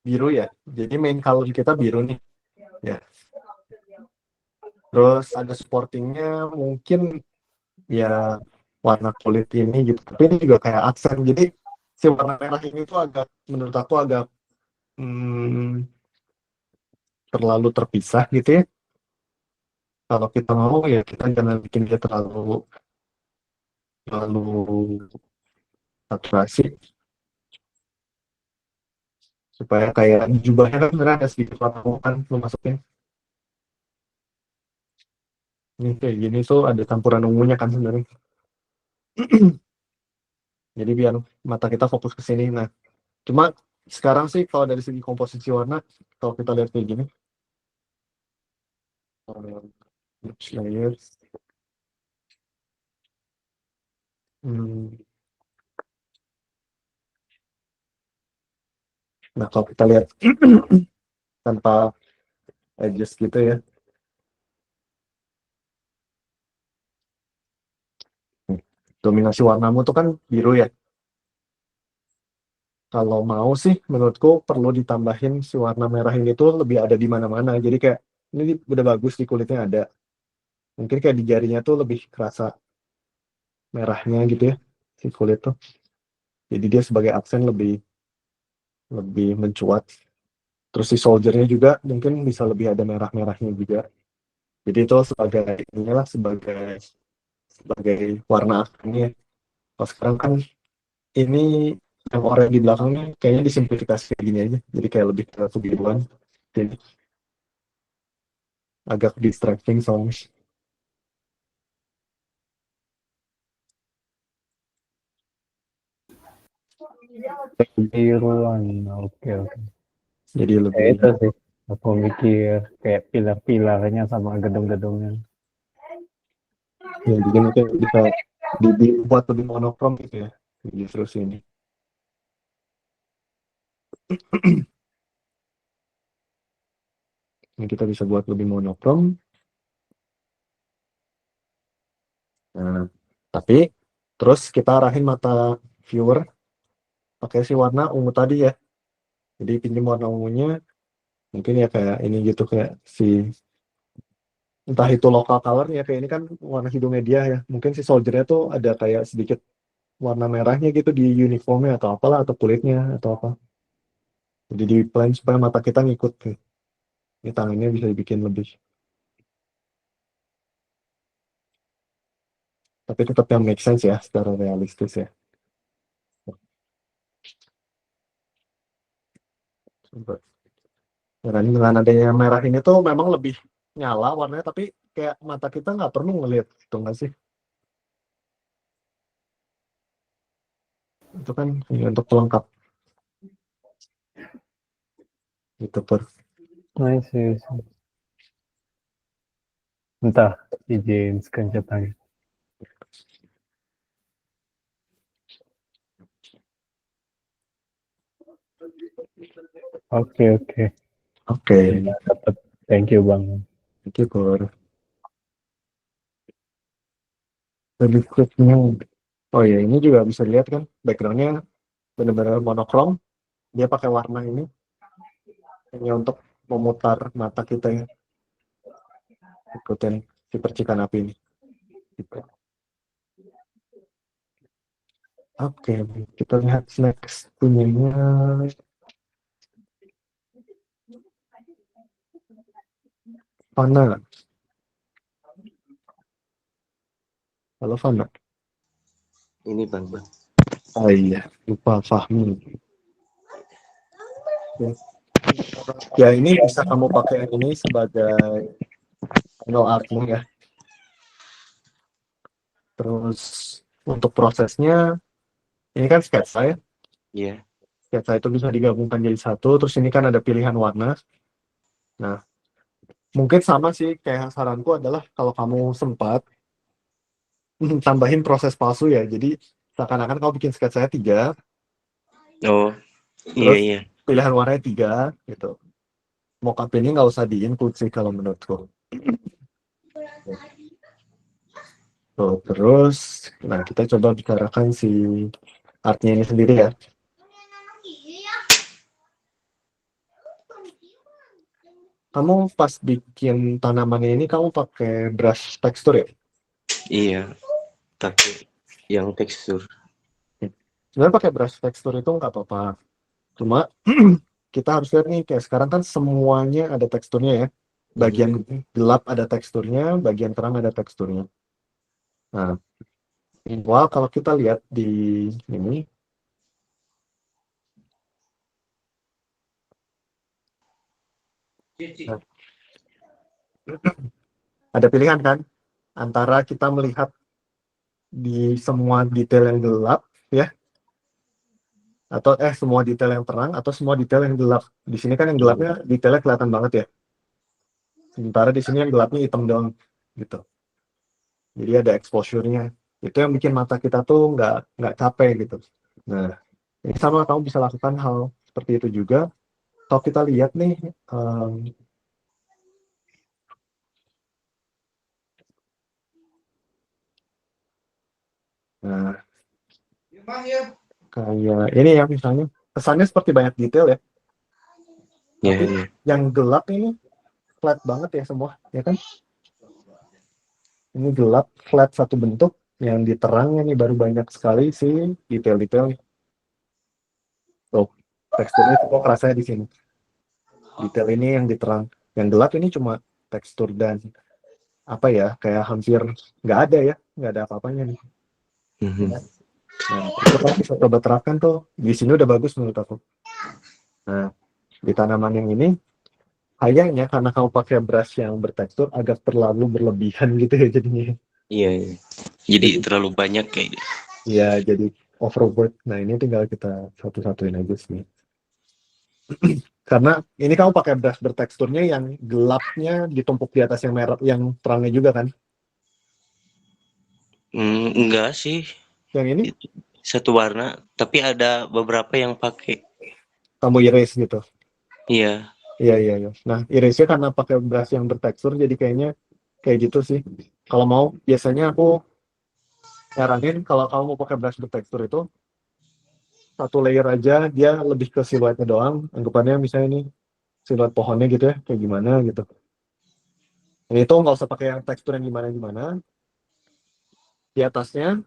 biru ya. Jadi main color kita biru nih. Ya. Terus ada supportingnya mungkin ya warna kulit ini gitu. Tapi ini juga kayak aksen. Jadi si warna merah ini tuh agak, menurut aku agak terlalu terpisah gitu ya. Kalau kita mau ya kita jangan bikin dia terlalu saturasi, supaya kayak di jubahnya kan sebenarnya ada sedikit warna kan lu masukin. Ini kayak gini tuh ada campuran ungunya kan sebenarnya. Jadi biar mata kita fokus ke sini. Nah, cuma sekarang sih kalau dari segi komposisi warna, kalau kita lihat kayak gini, layers, nah kalau kita lihat tanpa edges gitu ya, dominasi warnamu tuh kan biru ya. Kalau mau sih menurutku perlu ditambahin si warna merah ini tuh lebih ada di mana-mana. Jadi kayak ini udah bagus di kulitnya ada. Mungkin kayak di jarinya tuh lebih kerasa merahnya gitu ya si kulit tuh. Jadi dia sebagai aksen lebih lebih mencuat. Terus si soldiernya juga mungkin bisa lebih ada merah-merahnya juga. Jadi itu sebagai inilah sebagai warna aksennya. Kalau sekarang kan ini yang oranye di belakangnya kayaknya disimplifikasi kayak gini aja. Jadi kayak lebih ke kebiruan. Jadi agak distracting soalnya. Biruan, oke. Jadi lebih Itu sih, aku mikir kayak pilar-pilarnya sama gedung-gedungnya. ya, jadi mungkin bisa dibuat lebih monokrom gitu ya. Justru sini. Ini kita bisa buat lebih monokrom. Nah, tapi terus kita arahin mata viewer pakai si warna ungu tadi ya. Jadi pinjam warna ungunya, mungkin ya kayak ini gitu, kayak si entah itu local color ya, kayak ini kan warna hidungnya dia ya. Mungkin si soldiernya tuh ada kayak sedikit warna merahnya gitu di uniformnya atau apalah, atau kulitnya atau apa. Jadi di plan supaya mata kita ngikut. Ini tangannya bisa dibikin lebih. Tapi tetap yang make sense ya, secara realistis ya. Coba. Dan dengan adanya merah ini tuh memang lebih nyala warnanya, tapi kayak mata kita nggak perlu ngelihat gitu nggak sih? Itu kan hanya untuk pelengkap gitu per. I see. Entah, izin screenshot lagi. Oke. Oke, Dapat. Thank you, Bang. itu per. Berikutnya, oh ya ini juga bisa lihat kan backgroundnya benar-benar monokrom. Dia pakai warna ini hanya untuk memutar mata kita ya, ikutin si percikan api ini. Gitu. Oke, kita lihat next punyanya. Fana. Halo Fana. Ini Bang. Oh iya, lupa Fahmi. Ya ini bisa kamu pakai ini sebagai panel artmu ya. Terus untuk prosesnya, ini kan sketsa ya. Iya. Sketsa itu bisa digabungkan jadi satu. Terus ini kan ada pilihan warna. Nah, mungkin sama sih, kayak saranku adalah kalau kamu sempat tambahin proses palsu ya. Jadi seakan-akan kamu bikin sketsanya 3, Oh, terus iya. pilihan warnanya 3 gitu. Mockup ini nggak usah di-include sih kalau menurutku. Tuh, terus, nah kita coba bicarakan si artnya ini sendiri ya. Kamu pas bikin tanamannya ini kamu pakai brush tekstur ya? Iya. Tapi yang tekstur. Sebenarnya pakai brush tekstur itu nggak apa-apa. Cuma kita harus lihat nih, kayak sekarang kan semuanya ada teksturnya ya. Bagian gelap ada teksturnya, bagian terang ada teksturnya. Nah, kalau kita lihat di ini, nah, ada pilihan kan antara kita melihat di semua detail yang gelap ya, atau semua detail yang terang, atau semua detail yang gelap. Di sini kan yang gelapnya detailnya kelihatan banget ya. Sementara di sini yang gelapnya hitam doang gitu. Jadi ada exposure-nya. Itu yang bikin mata kita tuh nggak capek gitu. Nah, ini sama kamu bisa lakukan hal seperti itu juga. Kalau kita lihat nih, nah kayak ini ya misalnya, kesannya seperti banyak detail ya. Tapi Iya. yang gelap ini flat banget ya semua, ya kan? Ini gelap, flat satu bentuk. Yang diterangnya nih baru banyak sekali sih detail-detail. Tuh, teksturnya kok rasanya di sini. Detail ini yang diterang. Yang gelap ini cuma tekstur dan apa ya, kayak hampir nggak ada ya, nggak ada apa-apanya nih. Nah, itu kan bisa coba terapkan tuh. Di sini udah bagus menurut aku. Nah, di tanaman yang ini, kayaknya karena kamu pakai brush yang bertekstur agak terlalu berlebihan gitu ya jadinya. Iya. Jadi terlalu banyak kayak. Iya, jadi overwork. Nah, ini tinggal kita satu-satuin aja sih. Karena ini kamu pakai brush berteksturnya yang gelapnya ditumpuk di atas yang merah, yang terangnya juga kan? Enggak sih. Yang ini? Satu warna, tapi ada beberapa yang pakai kamu erase gitu. Iya. Iya. Nah, erase-nya karena pakai brush yang bertekstur, jadi kayaknya kayak gitu sih. Kalau mau, biasanya aku nyaranin kalau kamu mau pakai brush bertekstur itu satu layer aja, dia lebih ke siluetnya doang. Anggapannya misalnya ini siluet pohonnya gitu ya, kayak gimana gitu. Ini itu nggak usah pakai yang tekstur yang gimana-gimana. Di atasnya,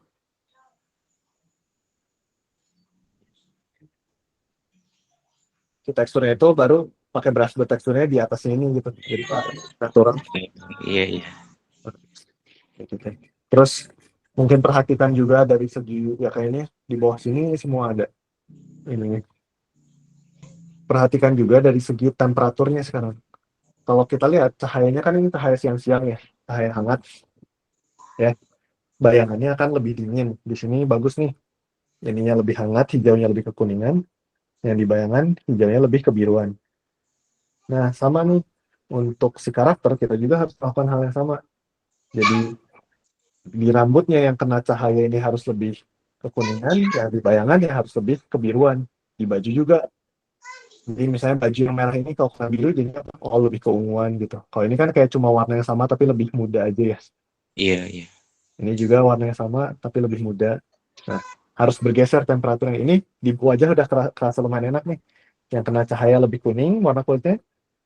si teksturnya itu baru pakai brush berteksturnya di atasnya ini gitu. Jadi natural. Iya, iya. Gitu. Terus mungkin perhatikan juga dari segi ya kayaknya di bawah sini semua ada ini. Perhatikan juga dari segi temperaturnya sekarang. Kalau kita lihat cahayanya kan ini cahaya siang-siang ya, cahaya hangat ya. Bayangannya akan lebih dingin. Di sini bagus nih. Ininya lebih hangat, hijaunya lebih kekuningan. Yang di bayangan hijaunya lebih kebiruan. Nah, sama nih untuk si karakter kita juga harus melakukan hal yang sama. Jadi di rambutnya yang kena cahaya ini harus lebih kekuningan, yang di bayangan yang harus lebih kebiruan. Di baju juga. Jadi misalnya baju yang merah ini kalau kena biru jadi apa? Oh lebih keunguan gitu. Kalau ini kan kayak cuma warna yang sama tapi lebih muda aja ya. Iya, iya. Ini juga warnanya sama tapi lebih muda. Nah, harus bergeser temperaturnya. Ini di wajah udah kerasa lumayan enak nih. Yang kena cahaya lebih kuning warna kulitnya,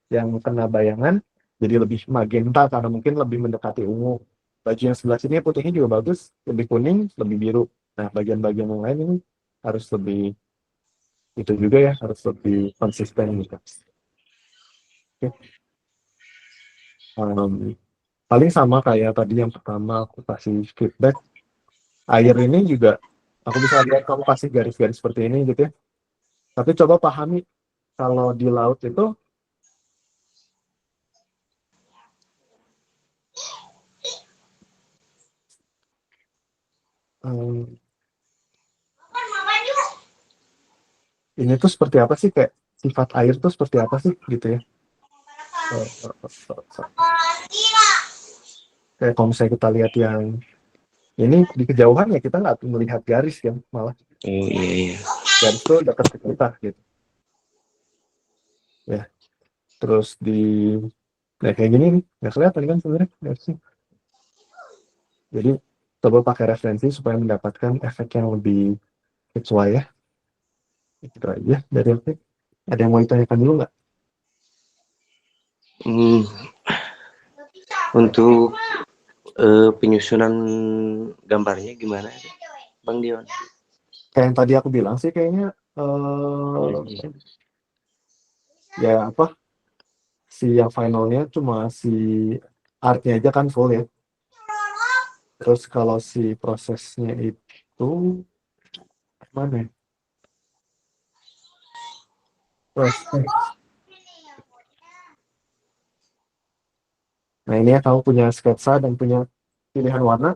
yang kena bayangan jadi lebih magenta karena mungkin lebih mendekati ungu. Baju yang sebelah sini putihnya juga bagus, lebih kuning, lebih biru. Nah, bagian-bagian yang lain ini harus lebih itu juga ya, harus lebih konsisten gitu. Oke. Paling sama kayak tadi yang pertama aku kasih feedback. Air ini juga aku bisa lihat kamu kasih garis-garis seperti ini gitu ya. Tapi coba pahami kalau di laut itu em, ini tuh seperti apa sih, kayak sifat air tuh seperti apa sih gitu ya. Kayak kalau misalnya kita lihat yang ini di kejauhan ya kita nggak melihat garis kan, malah Oh, iya, iya. garis tuh dekat ke kita gitu ya. Terus di nah kayak gini nih nggak kelihatan kan sebenarnya garisnya. Jadi coba pakai referensi supaya mendapatkan efek yang lebih sesuai ya. Itu aja dari aku. Ada yang mau ditanyakan dulu nggak? Hmm, untuk penyusunan gambarnya gimana, Bang Dion? Kayak yang tadi aku bilang sih kayaknya eh ya apa si yang finalnya cuma si artnya aja kan full ya. Terus kalau si prosesnya itu mana ya? Proses. Nah ini ya kamu punya sketsa dan punya pilihan warna.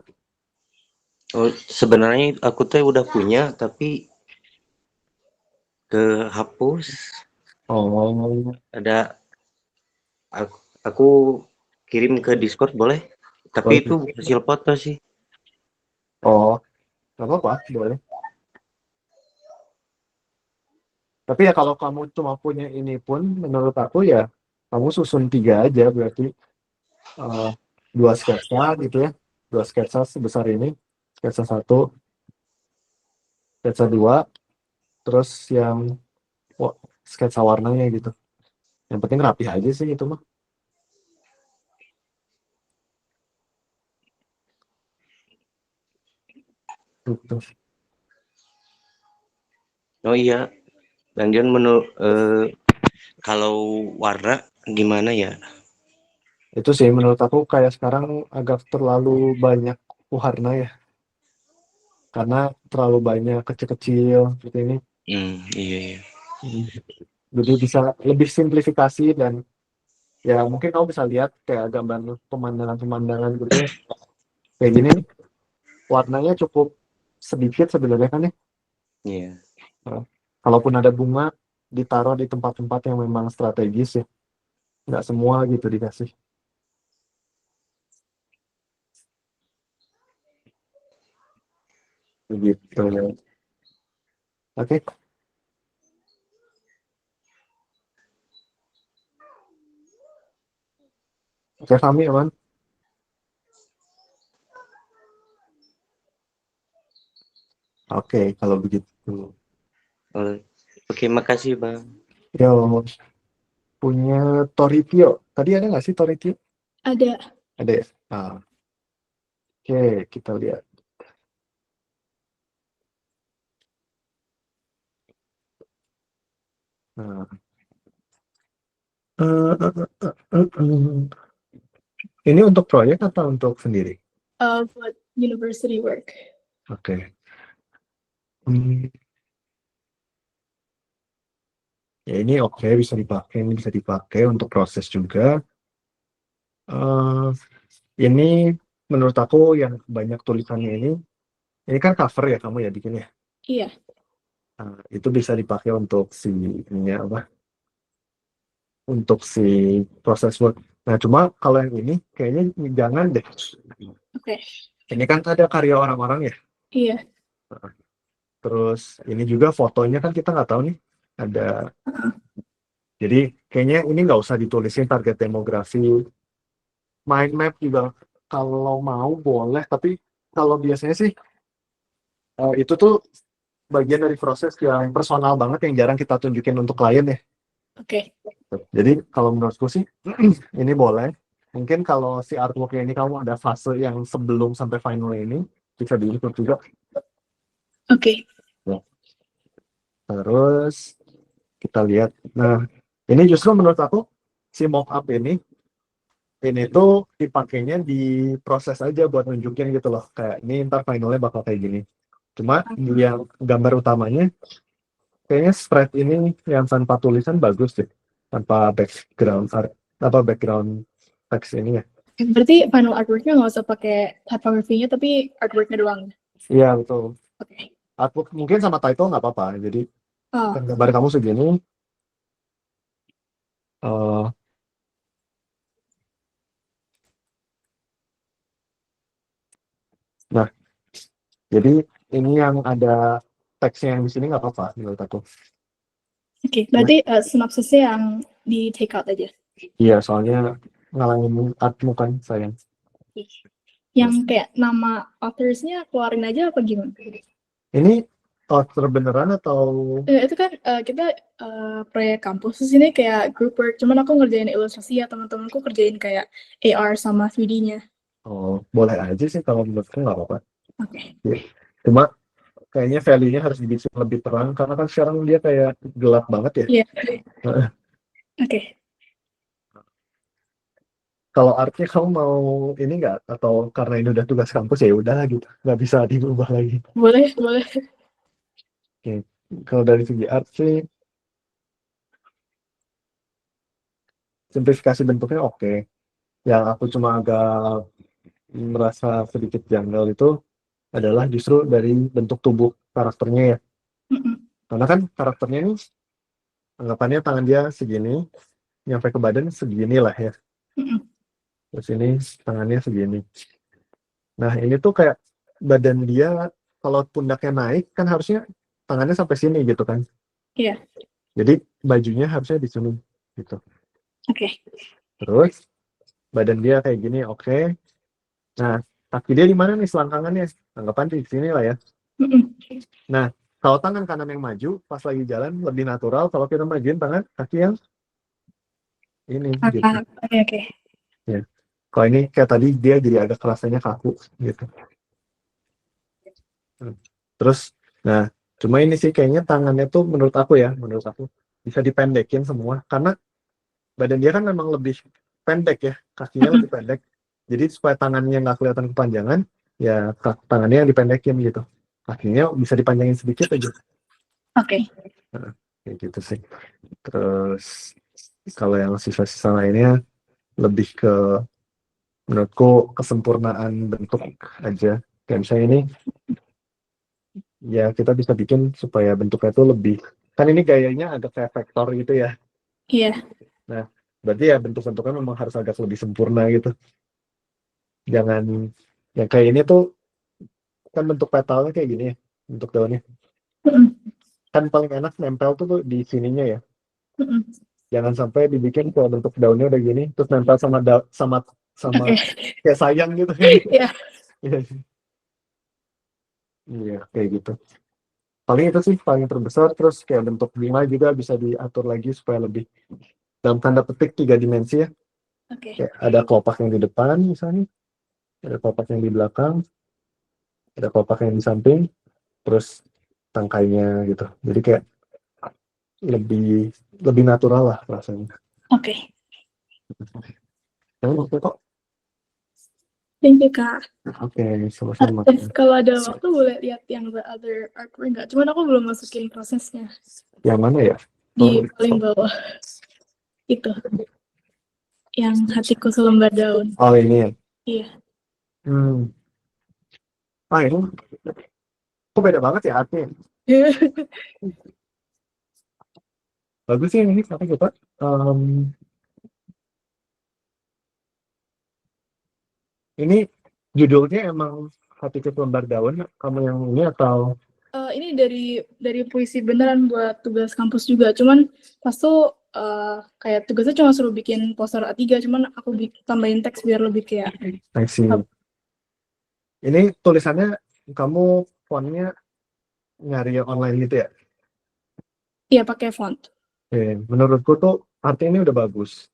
Oh, sebenarnya aku tuh udah punya tapi kehapus. Oh, Ada aku kirim ke Discord boleh? Tapi boleh. itu hasil foto sih. Oh, nggak apa-apa, boleh. Tapi ya kalau kamu cuma punya ini pun, menurut aku ya kamu susun 3 aja berarti eh, 2 sketsa gitu ya, 2 sketsa sebesar ini, sketsa 1, sketsa 2, terus yang wa- sketsa warnanya gitu. Yang penting rapi aja sih itu mah. Gitu. Oh iya, Bang Dion kalau warna gimana ya? Itu sih menurut aku kayak sekarang agak terlalu banyak warna ya, karena terlalu banyak kecil-kecil seperti ini. Iya, iya. Hmm. Jadi bisa lebih simplifikasi dan ya mungkin kamu bisa lihat kayak gambar pemandangan-pemandangan gitu ya. Kayak gini nih, warnanya cukup sedikit sebenarnya kan ya. Iya. Nah, kalaupun ada bunga, ditaruh di tempat-tempat yang memang strategis ya. Nggak semua gitu dikasih. Begitu. Oke, Oke, Fahmi aman? Oke, kalau begitu. Oh, oke, makasih Bang. Yo, punya Toripio. Tadi ada nggak sih Toripio? Ada. Ada ya? Ah, oke, kita lihat. Nah, eh, eh, ini untuk proyek atau untuk sendiri? Buat university work. Oke. Hmm, ya ini oke, bisa dipakai. Ini bisa dipakai untuk proses juga. Eh, ini menurut aku yang banyak tulisannya ini kan cover ya kamu ya bikinnya. Iya. Nah, itu bisa dipakai untuk ini apa? Untuk si proses work. Nah, cuma kalau yang ini kayaknya jangan deh. Oke. Ini kan ada karya orang-orang ya. Iya. Terus ini juga fotonya kan kita nggak tahu nih ada. Jadi kayaknya ini nggak usah ditulisin target demografi. Mind map juga kalau mau boleh, tapi kalau biasanya sih itu tuh bagian dari proses yang personal banget yang jarang kita tunjukin untuk klien ya. Oke. Jadi kalau menurutku sih ini boleh. Mungkin kalau si artworknya ini kamu ada fase yang sebelum sampai final ini bisa diikut juga. Oke. Terus kita lihat. Nah, ini justru menurut aku si mockup ini tuh dipakainya di proses aja buat nunjukin gitu loh. Kayak ini ntar finalnya bakal kayak gini. Cuma di yang gambar utamanya kayaknya spread ini yang tanpa tulisan bagus deh. Tanpa background art, apa background text ini ya. Berarti final artworknya nggak usah pakai typography-nya, tapi artworknya doang. Iya, betul. Oke. Artwork mungkin sama title nggak apa-apa. Jadi Oh. kan gambar kamu segini. eh, nah, jadi ini yang ada teksnya yang di sini nggak apa-apa menurut aku. Oke. Berarti sinopsisnya yang di take out aja. Iya, soalnya ngalangin artmu kan sayang. Yang kayak nama authors-nya keluarin aja apa gimana? Ini author beneran atau Itu kan kita proyek kampus, terus ini kayak group work, cuman aku ngerjain ilustrasi ya, teman-temanku kerjain kayak AR sama 3D-nya. boleh aja sih kalau menurutku nggak apa-apa. Oke. Cuma kayaknya value-nya harus dibikin lebih terang karena kan sekarang dia kayak gelap banget ya. Iya. Oke. Kalau artnya kamu mau ini nggak atau karena ini udah tugas kampus ya udahlah gitu, nggak bisa diubah lagi. Boleh, boleh. Kalau dari segi art sih simplifikasi bentuknya oke. Yang aku cuma agak merasa sedikit janggal itu adalah justru dari bentuk tubuh karakternya ya. Mm-mm. Karena kan karakternya ini anggapannya tangan dia segini, nyampe ke badan segini lah ya. Mm-mm. Terus ini tangannya segini. Nah ini tuh kayak badan dia kalau pundaknya naik kan harusnya tangannya sampai sini gitu kan. Iya. Jadi bajunya harusnya di sini gitu. Oke. Terus badan dia kayak gini, oke. Nah kaki dia di mana nih selangkangannya? Anggapan di sini lah ya. Mm-mm. Nah kalau tangan kanan yang maju pas lagi jalan lebih natural. Kalau kita majuin tangan kaki yang ini gitu. Oke, oke. Kalau ini kayak tadi dia jadi agak kerasanya kaku gitu. Terus, nah cuma ini sih kayaknya tangannya tuh menurut aku bisa dipendekin semua karena badan dia kan memang lebih pendek ya, kakinya lebih pendek. Jadi supaya tangannya nggak kelihatan kepanjangan, ya tangannya yang dipendekin gitu. Kakinya bisa dipanjangin sedikit aja. Oke. Kayak gitu sih. Terus kalau yang sisa-sisa lainnya lebih ke menurutku kesempurnaan bentuk aja. Kayak misalnya ini ya kita bisa bikin supaya bentuknya itu lebih, kan ini gayanya agak kayak vektor gitu ya. Iya. Nah berarti ya bentuk-bentuknya memang harus agak lebih sempurna gitu. Jangan yang kayak ini tuh kan bentuk petalnya kayak gini ya, bentuk daunnya Mm-mm. kan paling enak nempel tuh di sininya ya. Mm-mm. Jangan sampai dibikin kalau bentuk daunnya udah gini, terus nempel sama sama Oke. kayak sayang gitu kan. Iya. Iya, iya, kayak gitu. Paling itu sih paling terbesar, terus kayak bentuk bunga juga bisa diatur lagi supaya lebih dalam tanda petik 3 dimensi ya. Oke. Kayak ada kelopak yang di depan misalnya, ada kelopak yang di belakang, ada kelopak yang di samping, terus tangkainya gitu. Jadi kayak lebih natural lah rasanya. Oke. Yang oke kok. Thank you, Kak. Oke, sama-sama. Kalau ada waktu boleh lihat yang the other artwork nggak? Cuman aku belum masukin prosesnya Yang mana ya? di paling bawah. Itu. Yang hatiku selembar daun. Oh ini ya. Iya. Ini kok beda banget ya artnya. Bagus sih ini apa gitu. Ini judulnya emang Hatiku Selembar Daun, kamu yang ini atau Ini dari puisi beneran buat tugas kampus juga. Cuman pas tuh kayak tugasnya cuma suruh bikin poster A3, cuman aku tambahin teks biar lebih kayak I see. Ini tulisannya kamu fontnya nyari yang online gitu ya? iya pakai font. Menurutku tuh artinya ini udah bagus.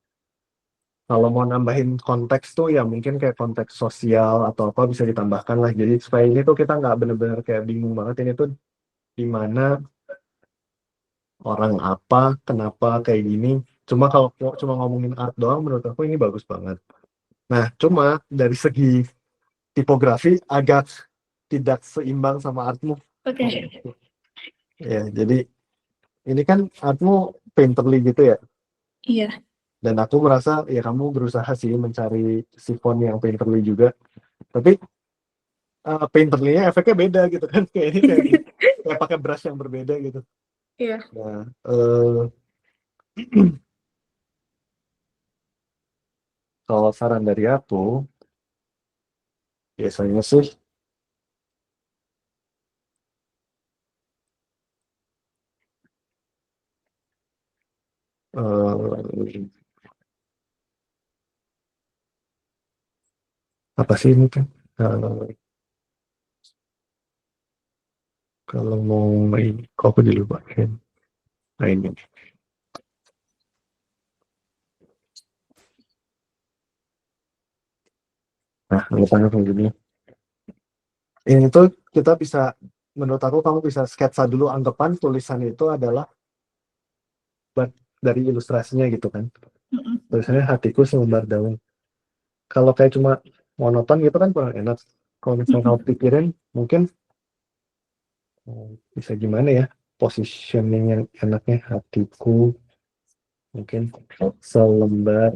Kalau mau nambahin konteks tuh ya mungkin kayak konteks sosial atau apa bisa ditambahkan lah. Jadi supaya ini tuh kita nggak bener-bener kayak bingung banget ini tuh di mana, orang apa, kenapa kayak gini. Cuma kalau cuma ngomongin art doang menurut aku ini bagus banget. Nah, cuma dari segi tipografi agak tidak seimbang sama artmu. Oke. Ya, jadi ini kan artmu painterly gitu ya. Iya. Dan aku merasa ya kamu berusaha sih mencari si font yang painterly juga. Tapi painterly-nya efeknya beda gitu kan. Kayak ini kayak pakai brush yang berbeda gitu. Iya. Nah, kalau saran dari aku, biasanya sih apa sih ini kan? Kalau mau ini, kok aku dilupain. Nah ini. Nah, misalnya kayak gini. Ini tuh kita bisa, menurut aku kamu bisa sketsa dulu anggapan tulisan itu adalah dari ilustrasinya gitu kan. Tulisannya Hatiku Selembar Daun. Kalau kayak cuma monoton gitu kan kurang enak. Kalau misalnya kamu pikirin, mungkin bisa gimana ya positioning yang enaknya, hatiku mungkin selembar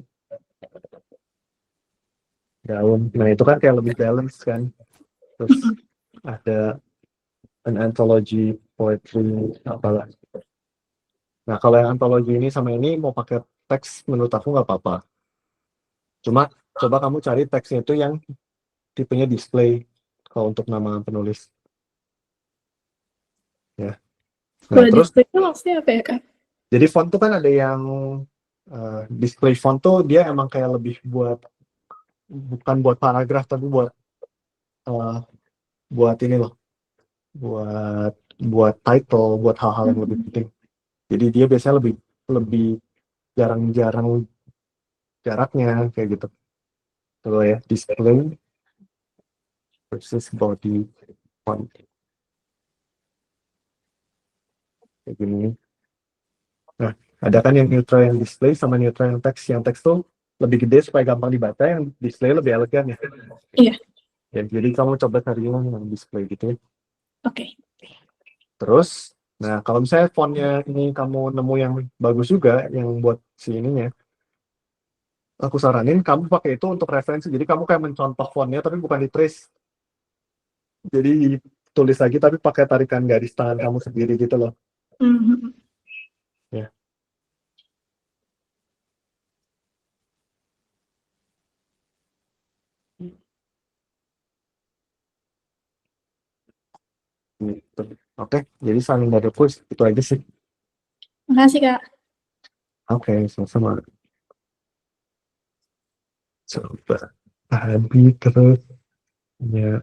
daun. Nah itu kan kayak lebih balance kan. Terus ada an anthology poetry apalah. Nah kalau yang anthology ini sama ini mau pakai teks menurut aku nggak apa-apa. Cuma coba kamu cari teksnya itu yang tipenya display kalau untuk nama penulis. Ya. Nah, Boleh terus display itu maksudnya apa ya, Kak? jadi font tuh kan ada yang display font tuh dia emang kayak lebih buat, bukan buat paragraf tapi buat ini loh, buat title, buat hal-hal yang lebih penting. Jadi dia biasanya lebih jarang-jarang jaraknya kayak gitu. Kalau ya display versus body font kayak gini. Nah, ada kan yang neutral yang display sama neutral yang teks. Yang teks tuh lebih gede supaya gampang dibaca, yang display lebih elegan ya. Iya. Ya, jadi kamu coba cari yang display gitu. Oke. Terus, nah kalau misalnya fontnya ini kamu nemu yang bagus juga, yang buat si ininya, aku saranin kamu pakai itu untuk referensi. Jadi kamu kayak mencontoh fontnya tapi bukan di trace. Jadi tulis lagi tapi pakai tarikan garis tangan kamu sendiri gitu loh. Ya. Gitu. Oke, jadi saling dari push itu aja sih. Makasih, Kak. Oke, sama-sama. Coba tadi terus ya,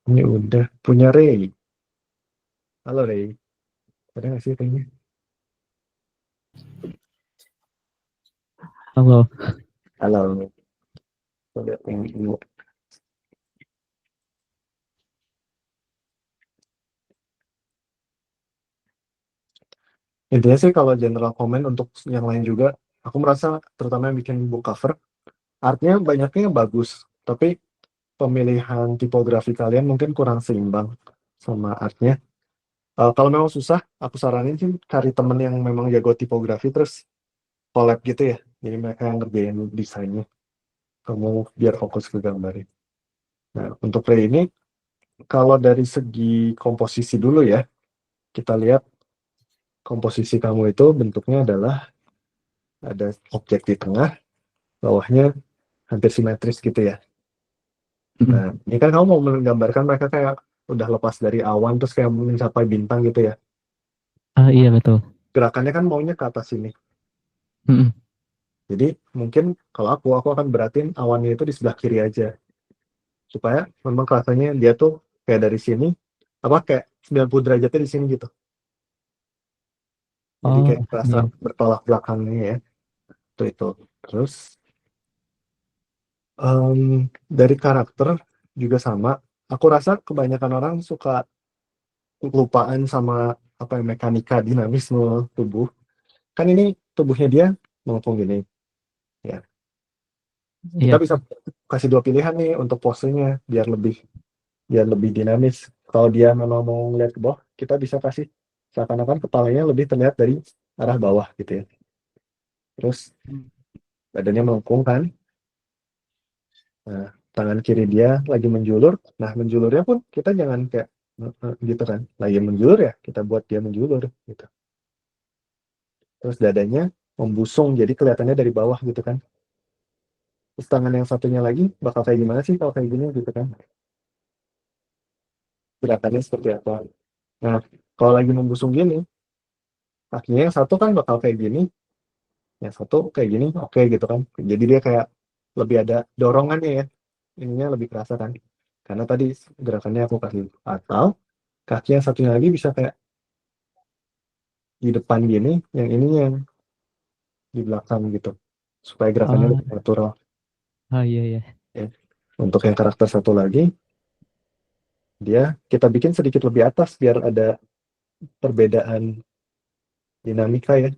ini udah punya Ray. Halo Ray, ada nggak sih Ray-nya? Halo. Halo. Coba lihat yang ini. Intinya sih kalau general comment untuk yang lain juga, aku merasa terutama yang bikin book cover, artnya banyaknya bagus, tapi pemilihan tipografi kalian mungkin kurang seimbang sama artnya. Kalau memang susah, aku saranin sih cari temen yang memang jago tipografi terus collab gitu ya. Jadi mereka yang ngerjain desainnya, kamu biar fokus ke gambarnya. Nah, untuk Ray ini, kalau dari segi komposisi dulu ya, kita lihat komposisi kamu itu bentuknya adalah ada objek di tengah, bawahnya hampir simetris gitu ya. Nah, ini kan kamu mau menggambarkan mereka kayak udah lepas dari awan terus kayak mencapai bintang gitu ya. Iya betul. Gerakannya kan maunya ke atas sini. Mm-mm. Jadi mungkin kalau aku akan beratin awannya itu di sebelah kiri aja. Supaya memang rasanya dia tuh kayak dari sini, apa kayak 90 derajatnya di sini gitu. Jadi Oh kayak rasa iya. bertolak belakangnya ya. Itu. Terus dari karakter juga sama. Aku rasa kebanyakan orang suka kelupaan sama apa yang mekanika dinamisme tubuh. Kan ini tubuhnya dia melengkung gini. Ya, kita Iya. bisa kasih dua pilihan nih untuk posenya biar lebih dinamis. Kalau dia memang mau ngeliat ke bawah, kita bisa kasih seakan-akan kepalanya lebih terlihat dari arah bawah gitu ya. Terus badannya melengkung kan. Nah, tangan kiri dia lagi menjulur. Nah, menjulurnya pun kita jangan kayak gitu kan. Lagi menjulur ya, kita buat dia menjulur gitu. Terus dadanya membusung jadi kelihatannya dari bawah gitu kan. Terus tangan yang satunya lagi bakal kayak gimana sih kalau kayak gini gitu kan. Gerakannya seperti apa. Nah, kalau lagi membusung gini, kakinya yang satu kan bakal kayak gini, yang satu kayak gini, oke gitu kan. Jadi dia kayak lebih ada dorongannya ya. Ininya lebih kerasa kan. Karena tadi gerakannya aku kasih. Atau kaki yang satunya lagi bisa kayak di depan gini, yang ini yang di belakang gitu. Supaya gerakannya Oh, lebih natural. iya iya. Ya. Untuk yang karakter satu lagi, dia kita bikin sedikit lebih atas biar ada perbedaan dinamika ya.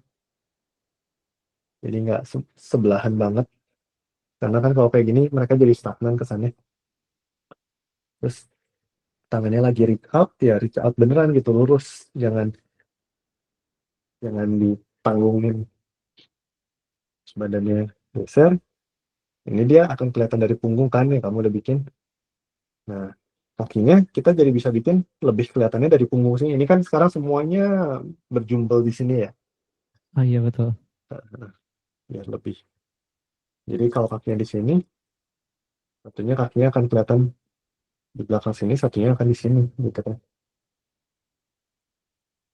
Jadi nggak sebelahan banget. Karena kan kalau kayak gini mereka jadi stagnan kesannya. Terus tangannya lagi reach out ya reach out beneran gitu lurus. Jangan jangan ditanggungin. Terus badannya geser. Ini dia akan kelihatan dari punggung kan yang kamu udah bikin. Nah, kakinya kita jadi bisa bikin lebih kelihatannya dari punggung sini. Ini kan sekarang semuanya berjumpel di sini ya. Oh iya betul. Biar lebih. Jadi kalau kakinya di sini, satunya kakinya akan kelihatan di belakang sini, satunya akan di sini gitu kan.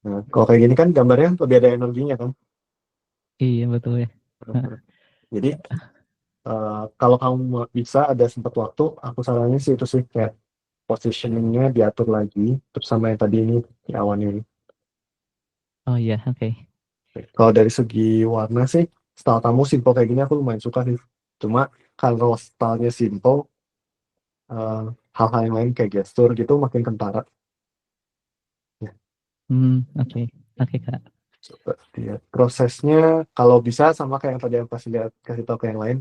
Nah, kalau kayak gini kan gambarnya lebih ada energinya kan. Iya betul ya. Jadi kalau kamu bisa ada sempat waktu, aku saranin sih itu sih kayak positioningnya diatur lagi, terus sama yang tadi ini di awan ini. Oh iya oke. Kalau dari segi warna sih, style kamu simple kayak gini aku lumayan suka sih. Cuma kalau stylenya simple, eh, hal-hal yang lain kayak gestur gitu makin kentara. Ya, Oke. Oke Kak. coba lihat prosesnya. Kalau bisa sama kayak yang tadi aku kasih tahu ke yang lain,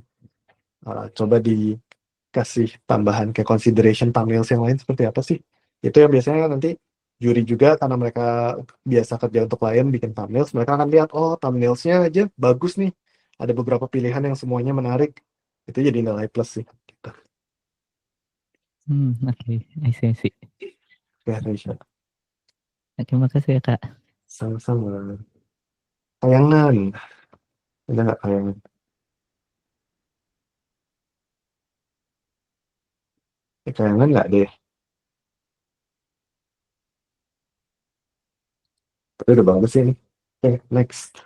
coba dikasih tambahan kayak consideration thumbnails yang lain seperti apa sih? Itu yang biasanya nanti juri juga karena mereka biasa kerja untuk klien bikin thumbnails, mereka akan lihat oh thumbnailsnya aja bagus nih, ada beberapa pilihan yang semuanya menarik, itu jadi nilai plus sih. Gitu. Oke. I see, I see. Ya, Risha. Terima kasih ya Kak. Sama-sama. Tayangan, ada nggak tayangan? Tayangan nggak deh. Tapi udah bagus sih ini. Oke, next.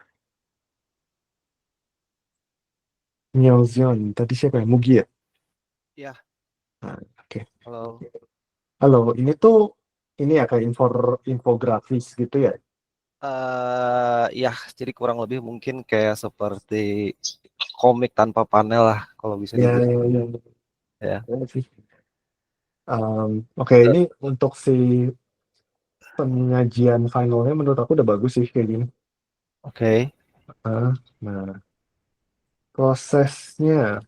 Myeozion. Tadi siapa ya? Mugi ya? Iya. Nah, oke. Halo. Halo, ini tuh ini ya kayak infografis gitu ya? Ya, jadi kurang lebih mungkin kayak seperti komik tanpa panel lah, kalau bisa Ya, dibilang. ya, Ya. ya sih. Oke, ini untuk si penyajian finalnya menurut aku udah bagus sih kayak gini. Oke. Nah, prosesnya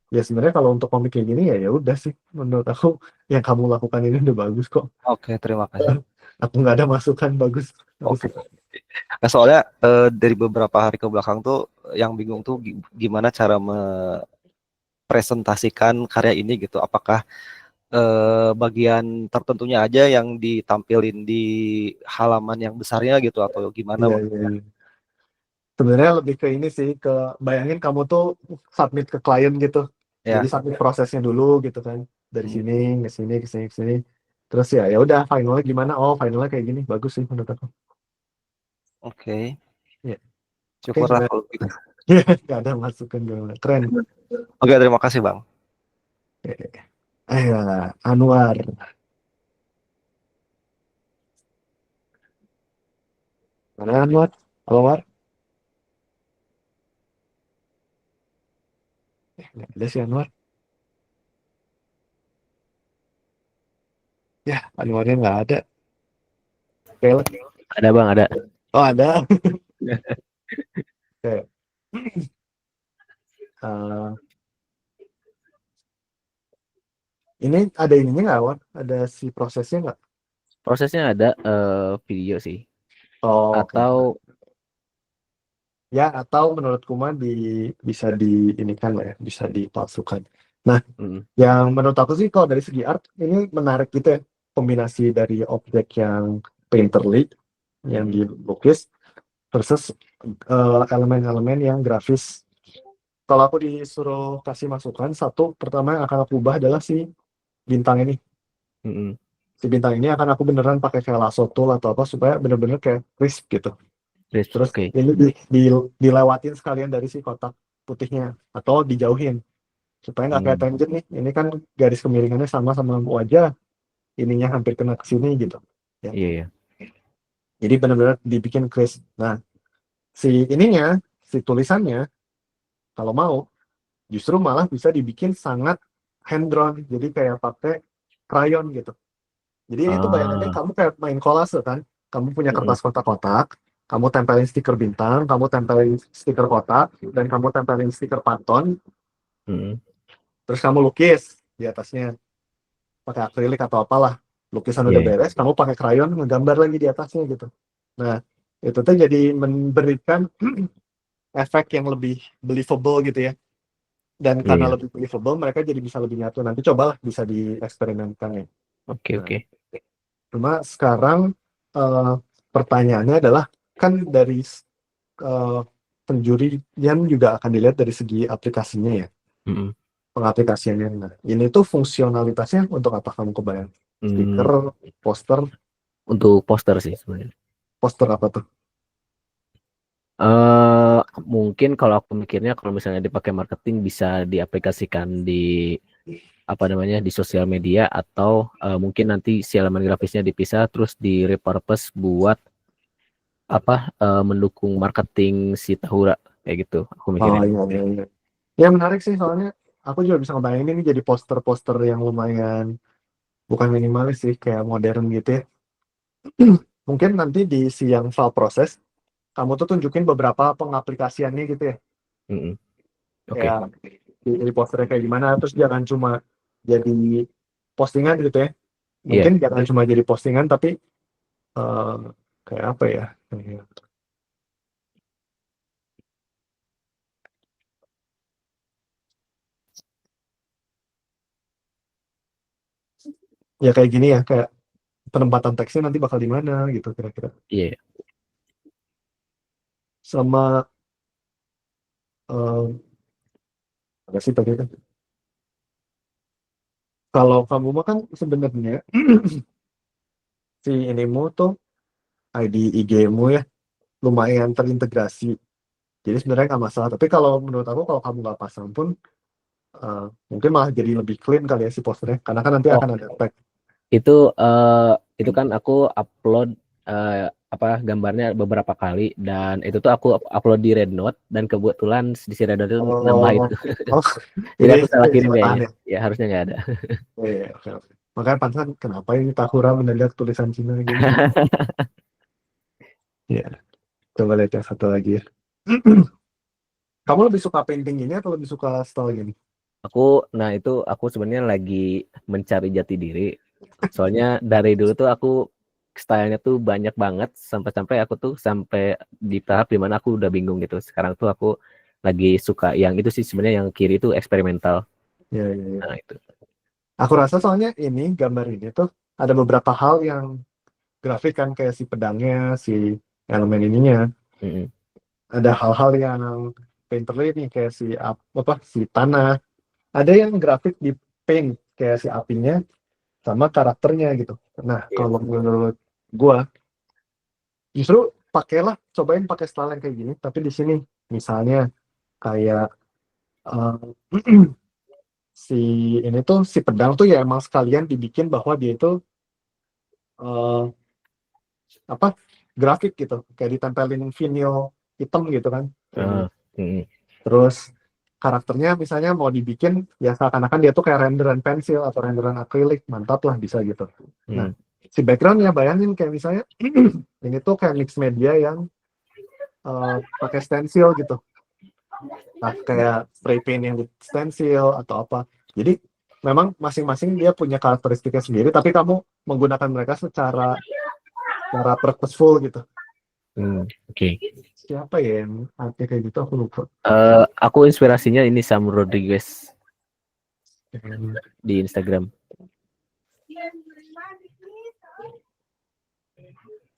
ya sebenarnya kalau untuk komik kayak gini ya udah sih menurut aku yang kamu lakukan ini udah bagus kok. Oke, terima kasih. Aku nggak ada masukan bagus. Aku Oke. suka. Nah, soalnya dari beberapa hari ke belakang tuh yang bingung tuh gimana cara presentasikan karya ini gitu. Apakah bagian tertentunya aja yang ditampilin di halaman yang besarnya gitu atau gimana? Iya, iya, iya. Sebenarnya lebih ke ini sih, ke bayangin kamu tuh submit ke klien gitu. Jadi Ya. submit prosesnya dulu gitu kan. Dari sini ke sini ke sini ke sini. Terus ya udah finalnya gimana? Oh, finalnya kayak gini. Bagus sih menurut aku. Oke. Iya. Oke, Syukurlah nah. kalau gitu. Nggak ada masukan gimana. Keren. Oke, terima kasih Bang. Ayo, Anwar. Mana Anwar? Halo, Anwar? Nggak ada sih Anwar. Ya, Anwarnya nggak ada. Oke lah. Ada Bang, ada. Oh, ada. Oke. Ini ada ininya nggak, Wan? Ada si prosesnya nggak? Prosesnya ada video sih. Oh, oke. Atau Ya, atau menurut Kuma bisa diinikan lah ya, bisa dipalsukan. Nah, yang menurut aku sih kalau dari segi art ini menarik gitu ya, kombinasi dari objek yang painterly yang dilukis versus elemen-elemen yang grafis. Kalau aku disuruh kasih masukan, satu pertama yang akan aku ubah adalah si bintang ini. Si bintang ini akan aku beneran pakai kayak lasso tool atau apa supaya bener-bener kayak crisp gitu. Terus ini dilewatin sekalian dari si kotak putihnya atau dijauhin supaya nggak kayak tangent nih. Ini kan garis kemiringannya sama wajah, ininya hampir kena ke sini gitu. Ya. Iya. Jadi benar-benar dibikin crisp. Nah, si tulisannya kalau mau justru malah bisa dibikin sangat hand drawn. Jadi kayak pakai crayon gitu. Jadi ini tuh bayangannya kamu kayak main kolase kan. Kamu punya kertas kotak-kotak, kamu tempelin stiker bintang, kamu tempelin stiker kotak, dan kamu tempelin stiker pantun. Terus kamu lukis di atasnya pakai akrilik atau apalah. Lukisan udah beres, kamu pakai krayon ngegambar lagi di atasnya gitu. Nah, itu tuh jadi memberikan efek yang lebih believable gitu ya. Dan karena lebih believable, mereka jadi bisa lebih nyatu. Nanti cobalah bisa dieksperimenkan ya. Oke. Cuma sekarang pertanyaannya adalah kan dari penjurian juga akan dilihat dari segi aplikasinya ya. Pengaplikasiannya. Nah, ini tuh fungsionalitasnya untuk apa kamu kebayang? Stiker, poster? Untuk poster sih sebenarnya. Poster apa tuh? Mungkin kalau aku mikirnya kalau misalnya dipakai marketing bisa diaplikasikan di di sosial media atau mungkin nanti si elemen grafisnya dipisah terus di repurpose buat mendukung marketing si Tahura kayak gitu aku mikirnya. Iya. Ya menarik sih soalnya aku juga bisa ngebayangin ini jadi poster-poster yang lumayan bukan minimalis sih kayak modern gitu ya. Mungkin nanti di siang file proses kamu tuh tunjukin beberapa pengaplikasiannya gitu ya. Oke. Ya, jadi posternya kayak gimana, terus jangan cuma jadi postingan gitu ya. Mungkin jangan cuma jadi postingan tapi kayak apa ya? Ya kayak gini ya, kayak penempatan teksnya nanti bakal di mana gitu kira-kira. Iya. Sama apa sih tadi kan? Kalau kamu mah kan sebenarnya si inimu tuh ID IG-mu ya lumayan terintegrasi. Jadi sebenarnya nggak masalah. Tapi kalau menurut aku kalau kamu nggak pasang pun mungkin malah jadi lebih clean kali ya si posternya. Karena kan nanti Oh. akan ada tag. Itu kan aku upload gambarnya beberapa kali, dan itu tuh aku upload di Rednote, dan kebetulan di si Rednote itu nambah itu. Oh, Jadi aku ini salah kirim salah kayaknya. Ya harusnya nggak ada. Iya, oke, oke. Makanya pantesan kenapa ini Tahura mendadak tulisan Cina gitu. Iya. Coba lihat yang satu lagi ya. Kamu lebih suka painting ini atau lebih suka style gini? Aku sebenarnya lagi mencari jati diri. Soalnya dari dulu tuh aku stylenya tuh banyak banget, sampai aku tuh sampai di tahap dimana aku udah bingung gitu. Sekarang tuh aku lagi suka yang itu sih, sebenarnya yang kiri tuh eksperimental. Iya, iya, iya. Nah itu. Aku rasa soalnya ini gambar ini tuh ada beberapa hal yang grafik kan kayak si pedangnya, si elemen ininya. Mm-mm. Ada hal-hal yang painterly nih kayak si tanah. Ada yang grafik di paint kayak si apinya sama karakternya gitu. Nah, Iya. kalau menurut gua justru cobain pakai style yang kayak gini, tapi di sini misalnya kayak si ini tuh si pedang tuh ya emang sekalian dibikin bahwa dia itu grafik gitu, kayak ditempelin vinyl hitam gitu kan. Terus karakternya misalnya mau dibikin ya seakan-akan dia tuh kayak renderan pensil atau renderan akrilik, mantap lah bisa gitu. Nah, si backgroundnya bayangin kayak misalnya ini tuh kayak mix media yang pakai stencil gitu. Nah, kayak spray paint yang di stencil atau apa. Jadi memang masing-masing dia punya karakteristiknya sendiri, tapi kamu menggunakan mereka secara purposeful gitu. Oke. Siapa ya yang artinya kayak gitu, aku lupa. Aku inspirasinya ini Sam Rodriguez di Instagram.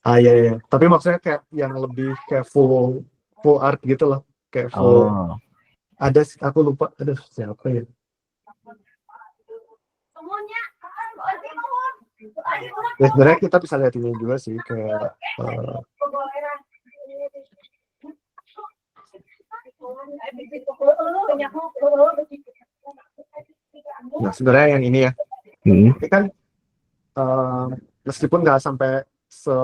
Iya, iya. Tapi maksudnya kayak yang lebih kayak full art gitu loh, kayak full. Ada, aku lupa, ada siapa ya? Ya sebenarnya kita bisa lihat ini juga sih kayak nah sebenarnya yang ini ya, ini kan meskipun nggak sampai se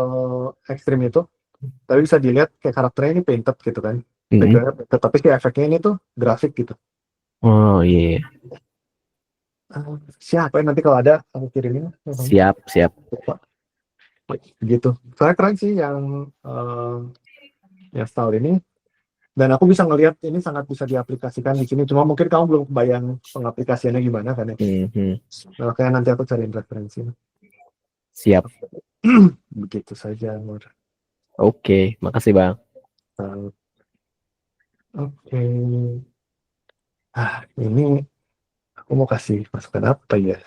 ekstrim itu, tapi bisa dilihat kayak karakternya ini painted gitu kan, tapi si efeknya ini tuh grafik gitu. Oh iya. Siapa ya, nanti kalau ada aku kirimin. Siap. Lupa. Gitu. Soalnya keren sih yang style ini, dan aku bisa ngelihat ini sangat bisa diaplikasikan di sini. Cuma mungkin kamu belum kebayang pengaplikasiannya gimana kan ya. Nah, makanya nanti aku cariin referensi. Siap. Begitu saja, Nur. Oke, makasih Bang. Oke. Ini aku mau kasih masukan apa ya?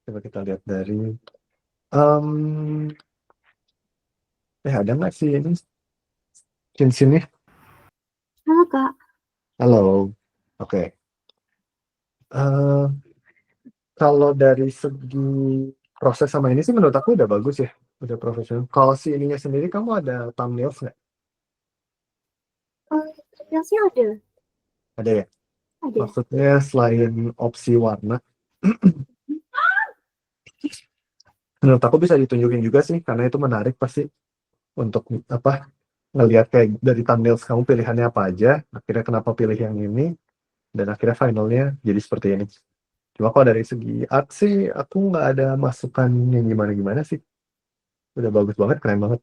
Coba kita lihat dari ada nggak sih ini sini? Halo Kak. Halo. Oke. Kalau dari segi proses sama ini sih menurut aku udah bagus ya, udah profesional. Kalau si ininya sendiri kamu ada thumbnails nggak? Thumbnailsnya ada. Ada ya? Ada. Maksudnya selain opsi warna, menurut aku bisa ditunjukin juga sih, karena itu menarik pasti untuk ngelihat kayak dari thumbnails kamu pilihannya apa aja, akhirnya kenapa pilih yang ini, dan akhirnya finalnya jadi seperti ini. Cuma kalau dari segi art sih, aku nggak ada masukan yang gimana-gimana sih. Udah bagus banget, keren banget.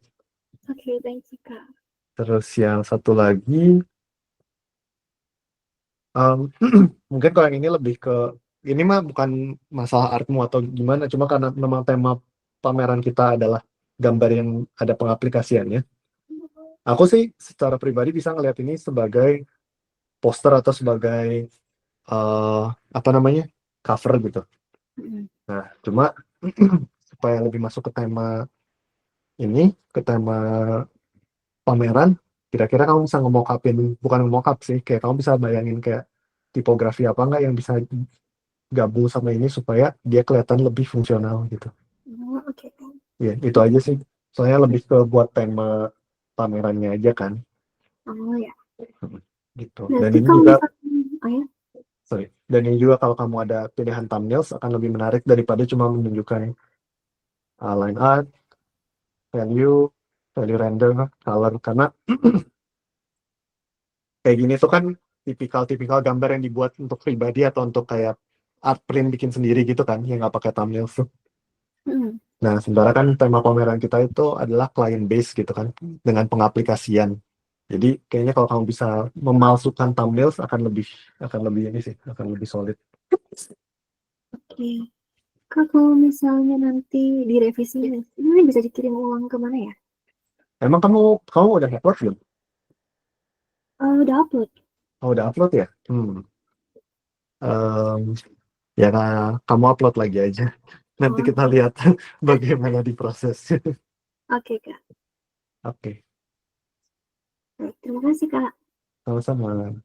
Oke, thank you Kak. Terus yang satu lagi, mungkin kalau yang ini lebih ke, ini mah bukan masalah artmu atau gimana, cuma karena memang tema pameran kita adalah gambar yang ada pengaplikasiannya. Aku sih secara pribadi bisa ngelihat ini sebagai poster atau sebagai cover gitu. Nah, cuma supaya lebih masuk ke tema ini, ke tema pameran, kira-kira kamu bisa nge-mock-upin, bukan nge-mock-up sih, kayak kamu bisa bayangin kayak tipografi apa enggak yang bisa gabung sama ini supaya dia kelihatan lebih fungsional gitu. Ya, itu aja sih. Soalnya lebih ke buat tema pamerannya aja kan, Oh ya. gitu. Dan Berarti ini kalau juga, misalkan, oh ya, dan ini juga kalau kamu ada pilihan thumbnails akan lebih menarik daripada cuma menunjukkan line art, value render, color. Karena kayak gini tuh kan tipikal gambar yang dibuat untuk pribadi atau untuk kayak art print bikin sendiri gitu kan, yang nggak pakai thumbnails tuh. mm, Nah, sementara kan tema pameran kita itu adalah client base gitu kan, dengan pengaplikasian. Jadi kayaknya kalau kamu bisa memalsukan thumbnails akan lebih ini sih, akan lebih solid. oke. Kak, kalau misalnya nanti direvisi, ini bisa dikirim ulang ke mana ya? Emang kamu udah upload belum? Udah upload. Oh, udah upload ya? Ya kamu upload lagi aja. Nanti Oh, kita lihat bagaimana diproses. oke Kak. Oke, Baik, terima kasih Kak. sama-sama.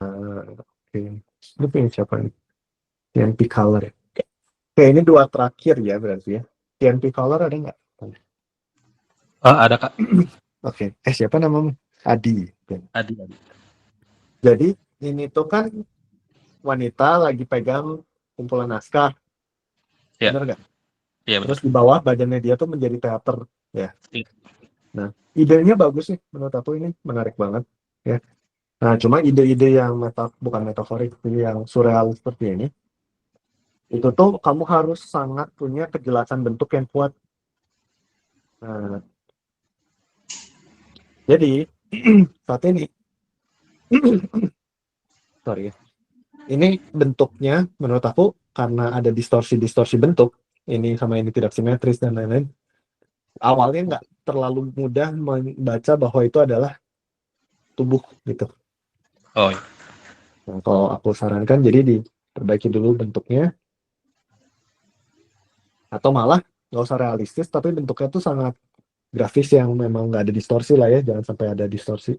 Oke, ini punya siapa nih? TNP Color ya? Oke, ini 2 terakhir ya berarti ya. TNP Color ada nggak? Ada Kak. Oke, siapa namamu? Adi. Adi. Jadi ini tuh kan wanita lagi pegang kumpulan naskah, Ya. bener nggak? Iya betul. Terus di bawah badannya dia tuh menjadi teater, ya. Iya. Nah, idenya bagus sih, menurut aku ini menarik banget, ya. Nah, cuma ide-ide yang bukan metaforik, ini yang surreal seperti ini, itu tuh kamu harus sangat punya kejelasan bentuk yang kuat. Nah, jadi saat ini, sorry ya, ini bentuknya menurut aku karena ada distorsi bentuk, ini sama ini tidak simetris dan lain-lain, awalnya nggak terlalu mudah membaca bahwa itu adalah tubuh gitu. Oh iya. Nah, kalau aku sarankan jadi diperbaiki dulu bentuknya, atau malah nggak usah realistis tapi bentuknya tuh sangat grafis yang memang nggak ada distorsi lah ya, jangan sampai ada distorsi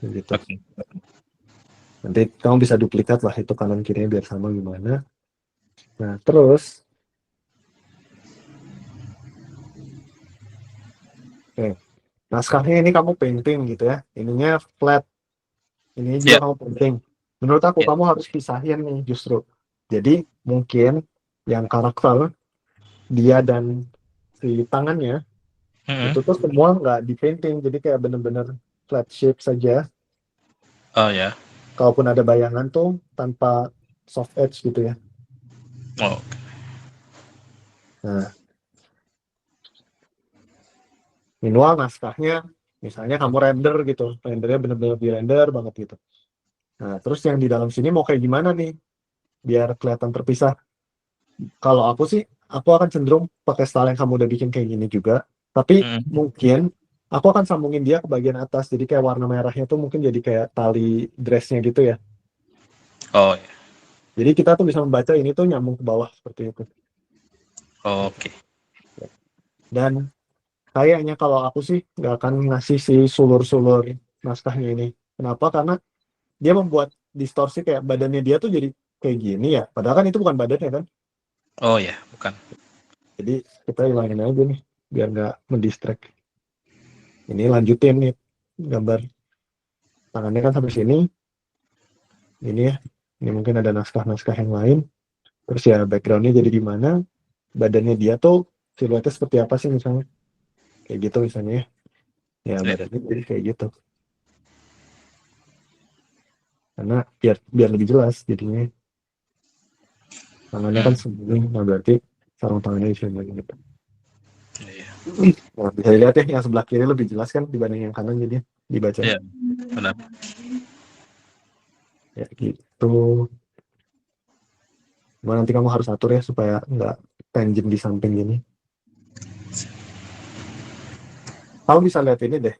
gitu. Oke. Nanti kamu bisa duplikat lah itu kanan kirinya biar sama gimana. Nah terus naskahnya ini kamu painting gitu ya, ininya flat, ini juga kamu painting. Menurut aku kamu harus pisahin nih justru. Jadi mungkin yang karakter dia dan si tangannya itu tuh semua nggak di painting, jadi kayak bener-bener flat shape saja. Oh ya. Kalaupun ada bayangan tuh tanpa soft edge gitu ya. Oh. Nah, minimal naskahnya misalnya kamu render gitu, rendernya bener-bener di render banget gitu. Nah, terus yang di dalam sini mau kayak gimana nih biar kelihatan terpisah. Kalau aku sih, aku akan cenderung pakai style yang kamu udah bikin kayak gini juga, tapi mungkin aku akan sambungin dia ke bagian atas, jadi kayak warna merahnya tuh mungkin jadi kayak tali dressnya gitu ya. Oh ya. Jadi kita tuh bisa membaca ini tuh nyambung ke bawah seperti itu. Oke. Dan kayaknya kalau aku sih nggak akan ngasih si sulur-sulur naskahnya ini. Kenapa? Karena dia membuat distorsi kayak badannya dia tuh jadi kayak gini ya. Padahal kan itu bukan badannya kan. Oh ya, bukan. Jadi kita hilangin aja nih biar nggak mendistract. Ini lanjutin nih gambar tangannya kan sampai sini. Ini ya. Ini mungkin ada naskah-naskah yang lain. Terus ya backgroundnya jadi gimana? Badannya dia tuh siluetnya seperti apa sih misalnya? Kayak gitu misalnya ya. Ya badannya jadi kayak gitu. Karena biar lebih jelas jadinya. Tangannya kan sembunyi, nah berarti sarung tangannya di sini gitu. Nah, bisa dilihat ya yang sebelah kiri lebih jelas kan dibanding yang kanan, jadi dibaca. Iya, benar. Ya gitu. Cuma nanti kamu harus atur ya supaya nggak tangent di samping gini. Kamu bisa lihat ini deh.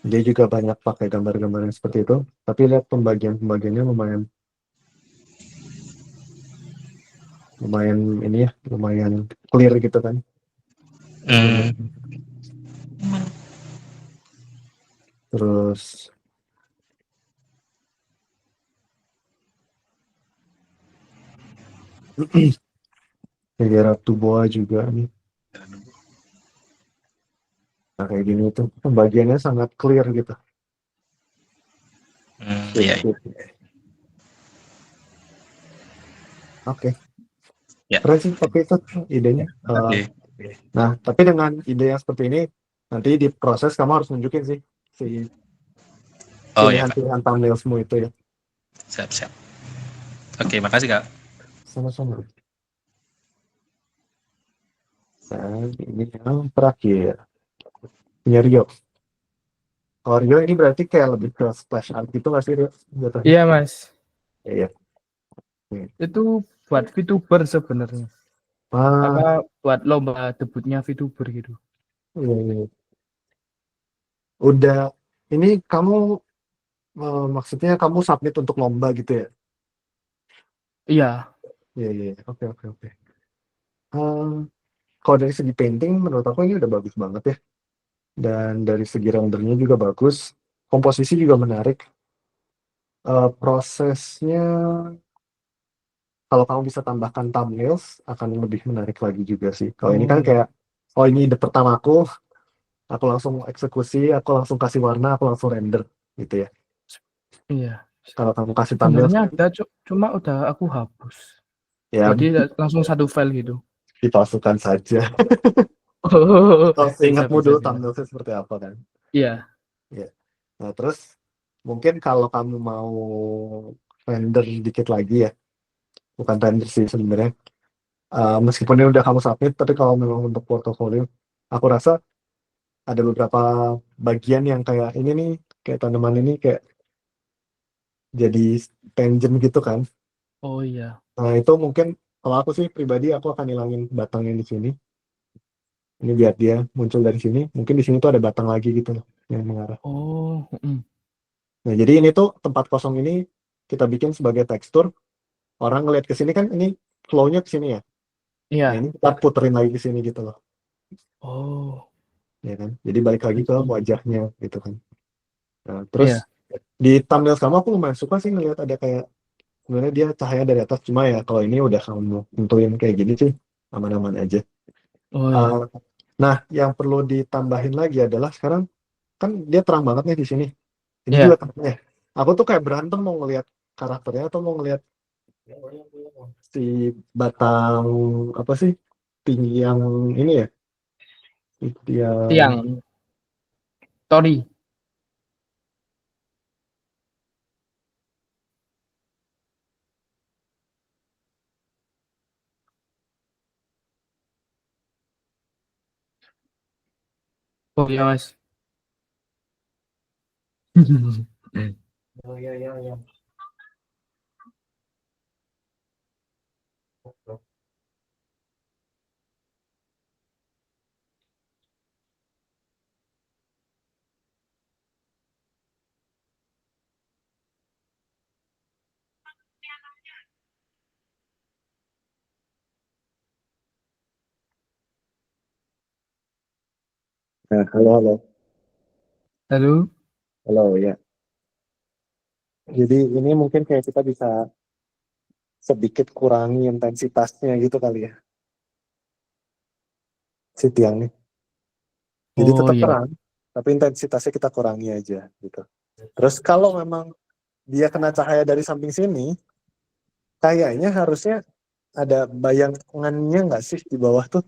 Dia juga banyak pakai gambar-gambar yang seperti itu. Tapi lihat pembagiannya lumayan ini ya, lumayan clear gitu kan. Terus Negara Tuboa juga nih. Nah kayak gini tuh pembagiannya sangat clear gitu. Iya. Oke. Ya. Keren sih tapi itu idenya. Oke. Nah tapi dengan ide yang seperti ini nanti di proses kamu harus nunjukin sih si Oh ya Kak. pilihan thumbnailsmu itu ya. Siap. Oke, makasih Kak. Sama-sama. Nah, ini yang terakhir. Punya Rio. Kalau Rio ini berarti kayak lebih ke splash art gitu nggak sih Rio? Jatuhnya? Iya Mas, Iya. itu buat VTuber sebenarnya. Apa buat lomba debutnya VTuber gitu. Iya. Udah, ini kamu maksudnya kamu submit untuk lomba gitu ya? Iya. Iya. Oke. Kalau dari segi painting, menurut aku ini udah bagus banget ya. Dan dari segi rendernya juga bagus. Komposisi juga menarik. Prosesnya, kalau kamu bisa tambahkan thumbnails, akan lebih menarik lagi juga sih. Kalau ini kan kayak, oh ini ide pertamaku, aku langsung eksekusi, aku langsung kasih warna, aku langsung render gitu ya. Iya. Kalau kamu kasih thumbnails, Sebenarnya ada, cuma udah aku hapus. ya Jadi langsung satu file gitu. dipalsukan saja. Oh, Kalau ingatmu bisa. dulu thumbnailsnya seperti apa kan? Iya. Nah terus mungkin kalau kamu mau render dikit lagi ya, bukan render sih sebenarnya. Meskipun ini udah kamu submit, tapi kalau memang untuk portofolio, aku rasa ada beberapa bagian yang kayak ini nih, kayak tanaman ini kayak jadi tangent gitu kan. Oh iya. Nah itu mungkin kalau aku sih pribadi aku akan hilangin batangnya di sini. Ini biar dia muncul dari sini. Mungkin di sini tuh ada batang lagi gitu loh yang mengarah. Oh. Nah jadi ini tuh tempat kosong ini kita bikin sebagai tekstur. Orang ngeliat ke sini kan ini flow-nya ke sini ya. Iya. Nah ini kita puterin lagi ke sini gitu loh. Oh. Ya kan. Jadi balik lagi ke wajahnya gitu kan. Nah, terus di thumbnail kamu aku lumayan suka sih ngeliat ada kayak sebenarnya dia cahaya dari atas, cuma ya kalau ini udah kamu tentuin kayak gini sih aman-aman aja. Oh iya. Nah yang perlu ditambahin lagi adalah sekarang kan dia terang banget nih di sini. Ini Iya. juga terangnya. Aku tuh kayak berantem mau ngeliat karakternya atau mau ngeliat si batang apa sih tinggi yang ini ya. Tiang. Tori. Oh iya Mas. Ya. Nah, halo. Halo ya. Jadi ini mungkin kayak kita bisa sedikit kurangi intensitasnya gitu kali ya. Si tiang nih. Jadi tetap terang, tapi intensitasnya kita kurangi aja gitu. Terus kalau memang dia kena cahaya dari samping sini, kayaknya harusnya ada bayangannya nggak sih di bawah tuh?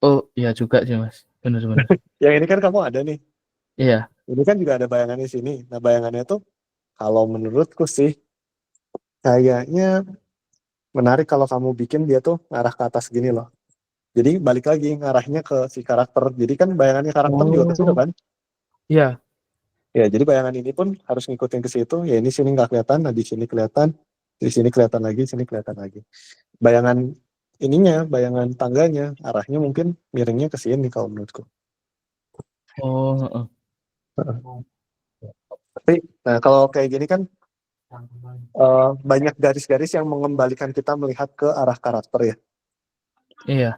Oh iya juga sih Mas. Benar. Yang ini kan kamu ada nih. Iya. Ini kan juga ada bayangannya sini. Nah bayangannya tuh kalau menurutku sih kayaknya menarik kalau kamu bikin dia tuh ngarah ke atas gini loh. Jadi balik lagi ngarahnya ke si karakter. Jadi kan bayangannya karakter juga ke situ kan? Iya. Ya, jadi bayangan ini pun harus ngikutin ke situ. Ya ini sini nggak kelihatan, nah di sini kelihatan, di sini kelihatan lagi, sini kelihatan lagi. Bayangan ininya, bayangan tangganya, arahnya mungkin miringnya ke sini kalau menurutku. Oh. Tapi, nah kalau kayak gini kan banyak garis-garis yang mengembalikan kita melihat ke arah karakter ya. Iya.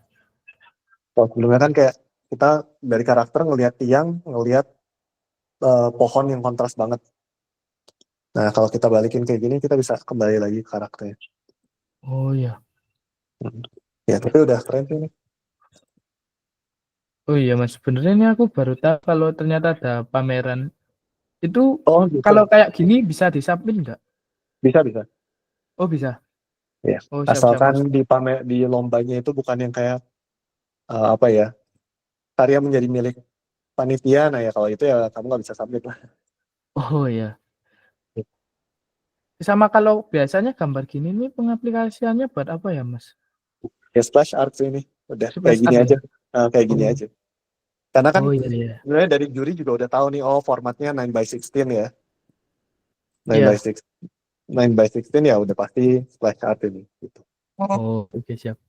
Kalau sebelumnya kan kayak kita dari karakter ngelihat tiang, ngelihat pohon yang kontras banget. Nah kalau kita balikin kayak gini, kita bisa kembali lagi ke karakternya. Oh iya. Ya, tapi udah keren sih ini. Oh iya Mas, sebenarnya ini aku baru tahu kalau ternyata ada pameran. Itu Oh gitu. kalau kayak gini bisa disubmit nggak? Bisa bisa. Oh bisa. Ya. Oh siap-siap Asalkan Mas. di lombanya itu bukan yang kayak apa ya, karya menjadi milik panitia. Nah ya kalau itu ya kamu nggak bisa submit lah. Oh iya. Sama kalau biasanya gambar gini nih pengaplikasiannya buat apa ya Mas? Ya splash art sih ini. Udah kayak Splash gini art aja. ya? Kayak gini Oh. aja. Karena kan Oh iya iya. sebenarnya dari juri juga udah tahu nih, oh formatnya 9:16 ya. 9 Iya. by 6 9:16 ya udah pasti splash art ini gitu. Oh oke siap.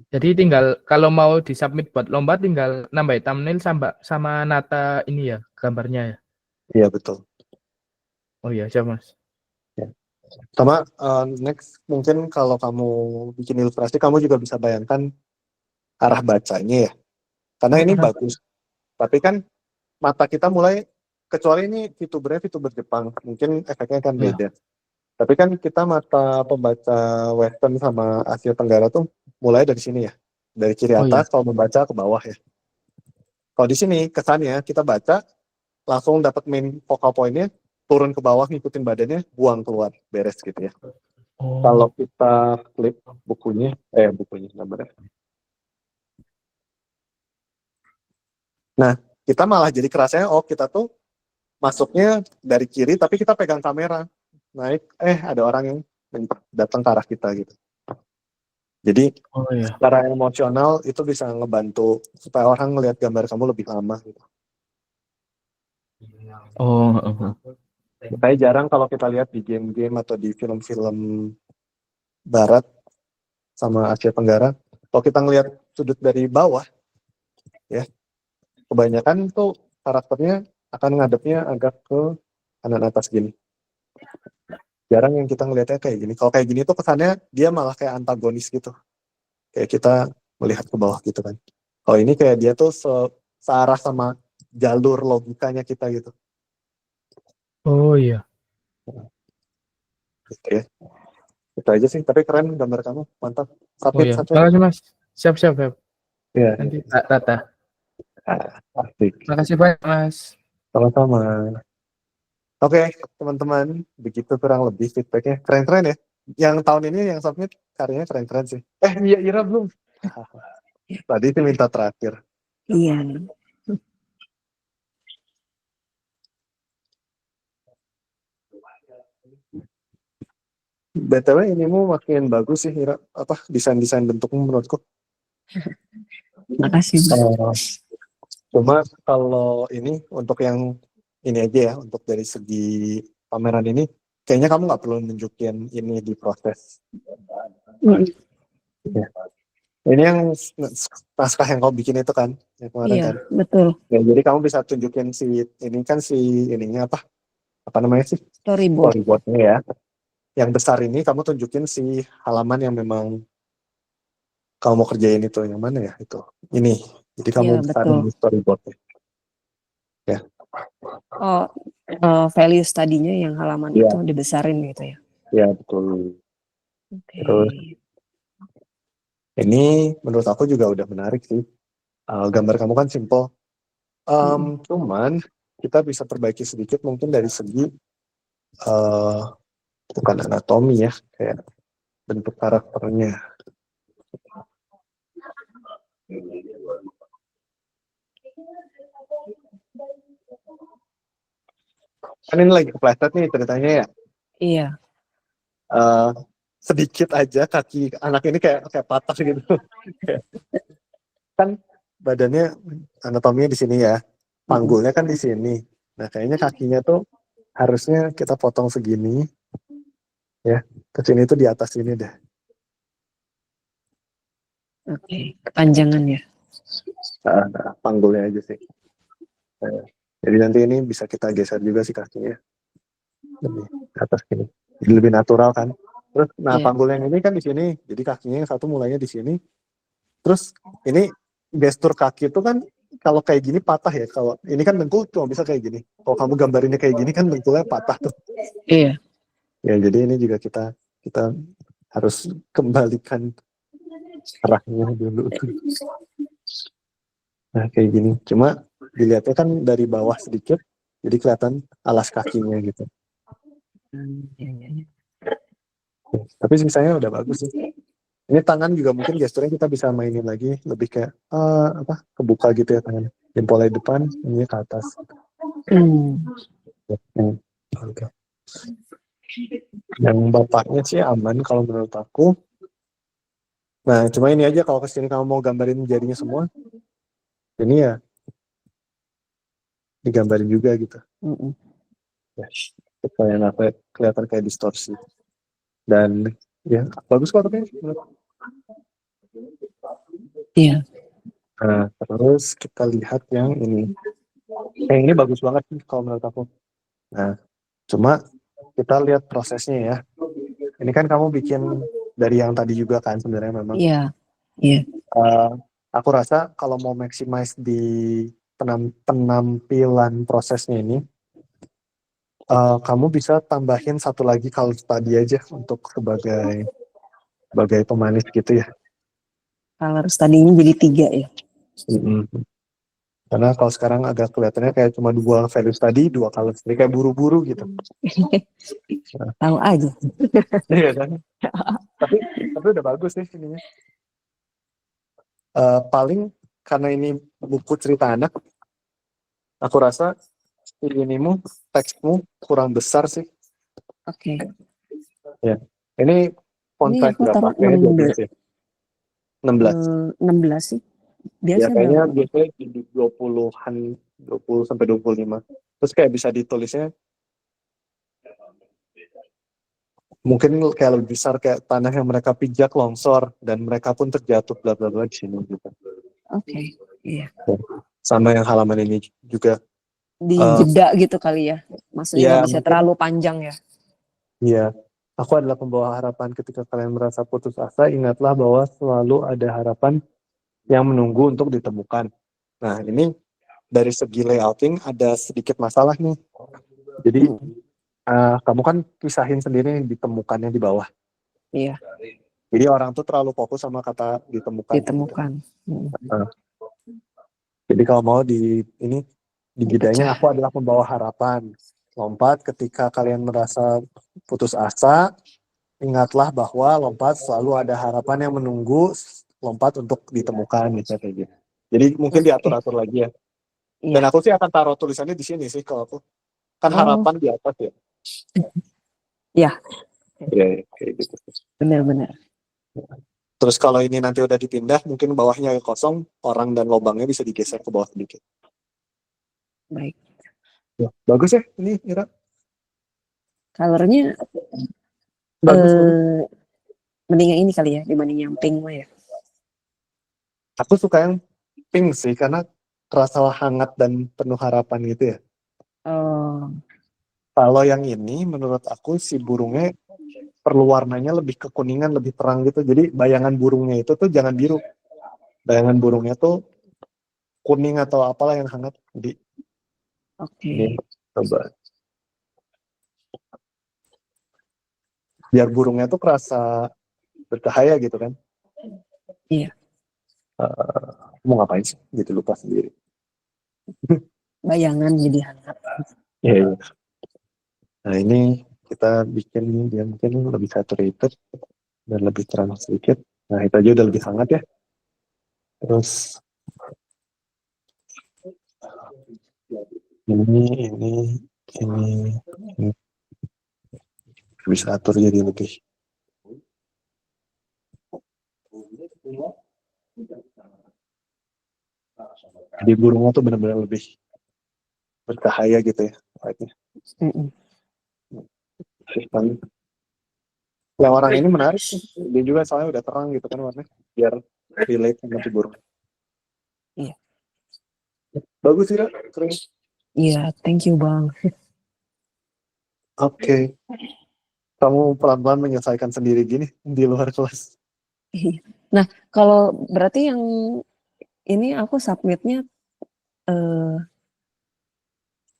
Jadi tinggal kalau mau disubmit buat lomba tinggal nambah thumbnail sama nata ini ya gambarnya ya. Iya betul. Oh iya siap Mas. Ya. Sama next mungkin kalau kamu bikin ilustrasi kamu juga bisa bayangkan arah bacanya ya. Karena ini bagus. Tapi kan mata kita mulai, kecuali ini VTuber Jepang, mungkin efeknya kan beda. Tapi kan kita mata pembaca Western sama Asia Tenggara tuh mulai dari sini ya. Dari kiri atas kalau membaca ke bawah ya. Kalau di sini kesannya kita baca langsung dapat main focal point-nya, turun ke bawah ngikutin badannya, buang keluar, beres gitu ya. Kalau kita klik bukunya gambarnya. Nah, kita malah jadi kerasanya, oh kita tuh masuknya dari kiri tapi kita pegang kamera. Naik, ada orang yang datang ke arah kita gitu. Jadi secara emosional itu bisa ngebantu supaya orang ngelihat gambar kamu lebih lama gitu. Makanya jarang kalau kita lihat di game-game atau di film-film barat sama Asia Tenggara, kalau kita ngelihat sudut dari bawah, ya kebanyakan tuh karakternya akan ngadepnya agak ke kanan atas gini. Jarang yang kita ngelihatnya kayak gini. Kalau kayak gini tuh kesannya dia malah kayak antagonis gitu. Kayak kita melihat ke bawah gitu kan. Kalau ini kayak dia tuh searah sama jalur logikanya kita gitu. Oh iya. Gitu ya. Itu aja sih, tapi keren gambar kamu, mantap. Oh iya, makasih Mas. Siap. Iya. Nanti Tata. Asik. Makasih banyak Mas. Sama-sama. Oke, teman-teman, begitu kurang lebih feedbacknya. Keren-keren ya. Yang tahun ini yang submit karyanya keren-keren sih. Iya, Ira belum. Tadi sih minta terakhir. Iya. BTW inimu makin bagus sih, Ira. Apa desain-desain bentukmu menurutku. Makasih. Cuma kalau ini untuk yang ini aja ya, untuk dari segi pameran ini, kayaknya kamu nggak perlu nunjukin ini di proses. Ya. Ini yang naskah yang kau bikin itu kan, yang kemarin Iya, kan. betul. Ya, jadi kamu bisa tunjukin ini kan ininya apa namanya sih? Storyboardnya ya. Yang besar ini kamu tunjukin si halaman yang memang kamu mau kerjain itu, yang mana ya itu? Ini. Jadi kamu besarin storyboardnya. Ya. Oh, value studinya yang halaman itu dibesarin gitu ya? Ya betul. Terus ini menurut aku juga udah menarik sih. Gambar kamu kan simple. Cuman kita bisa perbaiki sedikit mungkin dari segi bukan anatomi ya, kayak bentuk karakternya. Kan ini lagi kepleset nih ceritanya ya. Iya. Sedikit aja kaki anak ini kayak patah gitu. Kan badannya anatominya di sini ya, panggulnya kan di sini. Nah kayaknya kakinya tuh harusnya kita potong segini, ya ke sini tuh di atas ini deh. Oke, kepanjangan ya. Nah, panggulnya aja sih. Jadi nanti ini bisa kita geser juga sih kakinya, lebih ke atas gini. Jadi lebih natural kan. Terus, panggul yang ini kan di sini, jadi kakinya yang satu mulainya di sini. Terus ini gestur kaki itu kan kalau kayak gini patah ya. Kalau ini kan dengkul cuma bisa kayak gini. Kalau kamu gambarinnya kayak gini kan dengkulnya patah tuh. Iya. Ya jadi ini juga kita harus kembalikan Arahnya dulu. Nah, kayak gini. Cuma dilihatnya kan dari bawah sedikit, jadi kelihatan alas kakinya gitu. Tapi sisanya udah bagus sih. Ini tangan juga mungkin gesturnya kita bisa mainin lagi, lebih kayak kebuka gitu ya tangan. Jempolnya depan, ini ke atas. Oke. Yang bapaknya sih aman kalau menurut aku. Nah, cuma ini aja kalau kesini kamu mau gambarin jarinya semua, ini ya digambarin juga gitu. Ya, supaya nggak kelihatan kayak distorsi. Dan ya bagus kok tapi Iya. Nah, terus kita lihat yang ini. Yang ini bagus banget nih kalau menurut aku. Nah, cuma kita lihat prosesnya ya. Ini kan kamu bikin dari yang tadi juga kan sebenarnya memang. Iya. Iya. Aku rasa kalau mau maximize di penampilan prosesnya ini, kamu bisa tambahin satu lagi color study aja untuk sebagai pemanis gitu ya. Color study-nya jadi 3 ya. Karena kalau sekarang agak kelihatannya kayak cuma 2 value study, 2 color study, kayak buru-buru gitu. Tahu aja. Iya kan? tapi udah bagus sih ininya. Paling karena ini buku cerita anak, aku rasa inimu, teksmu kurang besar sih. Oke. Ya, ini font Ini size aku berapa? taruh Kayaknya 12 ya. 16. 16 sih. Ya Biasa kayaknya berapa? biasanya di 20-an, 20 sampai 25. Terus kayak bisa ditulisnya mungkin kayak lebih besar, kayak tanah yang mereka pijak longsor dan mereka pun terjatuh bla bla bla di sini gitu. Oke. Iya. Sama yang halaman ini juga Dijeda gitu kali ya. Maksudnya ya, nggak bisa terlalu panjang ya. Iya. Aku adalah pembawa harapan. Ketika kalian merasa putus asa, ingatlah bahwa selalu ada harapan yang menunggu untuk ditemukan. Nah, ini dari segi layouting ada sedikit masalah nih. Jadi kamu kan pisahin sendiri ditemukannya di bawah. Iya. Jadi orang tuh terlalu fokus sama kata ditemukan. Ditemukan. Jadi kalau mau di jedanya, aku adalah pembawa harapan. Lompat ketika kalian merasa putus asa, ingatlah bahwa lompat selalu ada harapan yang menunggu lompat untuk ditemukan gitu kayak gitu. Jadi mungkin diatur-atur lagi ya. Dan aku sih akan taruh tulisannya di sini sih kalau aku. Kan harapan di atas ya. Iya. Iya, kayak gitu. Benar-benar. Terus kalau ini nanti udah dipindah, mungkin bawahnya kosong, orang dan lubangnya bisa digeser ke bawah sedikit. Baik. Ya, bagus ya ini, Ira. Colornya Bagus. mending yang ini kali ya dibanding yang pink mah ya. Aku suka yang pink sih karena terasa hangat dan penuh harapan gitu ya. Kalau yang ini menurut aku si burungnya perlu warnanya lebih kekuningan, lebih terang gitu. Jadi bayangan burungnya itu tuh jangan biru. Bayangan burungnya tuh kuning atau apalah yang hangat. Jadi ini coba. Biar burungnya tuh kerasa bercahaya gitu kan. Iya. Mau ngapain sih? Gitu lupa sendiri. Bayangan jadi hangat. Iya. Nah ini kita bikin dia mungkin lebih saturated dan lebih terang sedikit. Nah itu aja udah lebih hangat ya. Terus ini bisa atur jadi lebih. Jadi burungnya tuh benar-benar lebih bercahaya gitu ya. Yang orang ini menarik sih. Dia juga soalnya udah terang gitu kan warnanya. Biar relate sama si burung. Iya. Bagus sih, keren. Iya, thank you Bang. Oke. Kamu pelan-pelan menyelesaikan sendiri gini di luar kelas. Nah, kalau berarti yang ini aku submitnya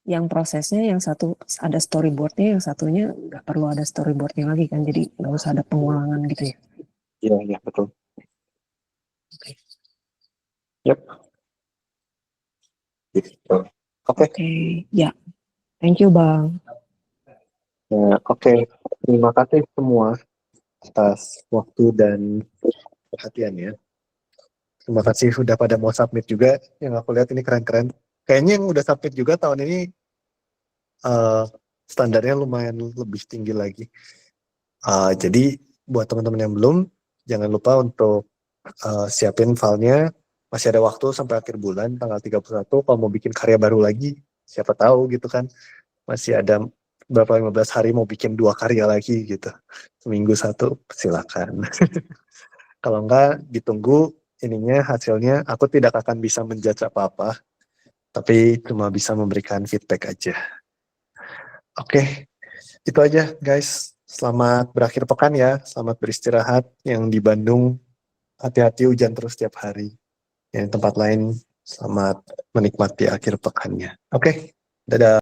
yang prosesnya yang satu ada storyboardnya, yang satunya nggak perlu ada storyboardnya lagi kan, jadi nggak usah ada pengulangan gitu ya. Iya betul. Yep. Gitu. Oke. Ya. Thank you, Bang. Ya, oke. Terima kasih semua atas waktu dan perhatiannya. Terima kasih sudah pada mau submit juga. Yang aku lihat ini keren-keren. Kayaknya yang udah submit juga tahun ini standarnya lumayan lebih tinggi lagi. Jadi buat teman-teman yang belum, jangan lupa untuk siapin filenya. Masih ada waktu sampai akhir bulan, tanggal 31. Kalau mau bikin karya baru lagi, siapa tahu gitu kan. Masih ada berapa 15 hari mau bikin 2 karya lagi gitu. Seminggu 1, silakan. Kalau enggak, ditunggu ininya hasilnya. Aku tidak akan bisa menjudge apa-apa, tapi cuma bisa memberikan feedback aja. Oke, itu aja guys. Selamat berakhir pekan ya. Selamat beristirahat. Yang di Bandung, hati-hati hujan terus tiap hari. Yang tempat lain, selamat menikmati akhir pekannya. Oke, dadah.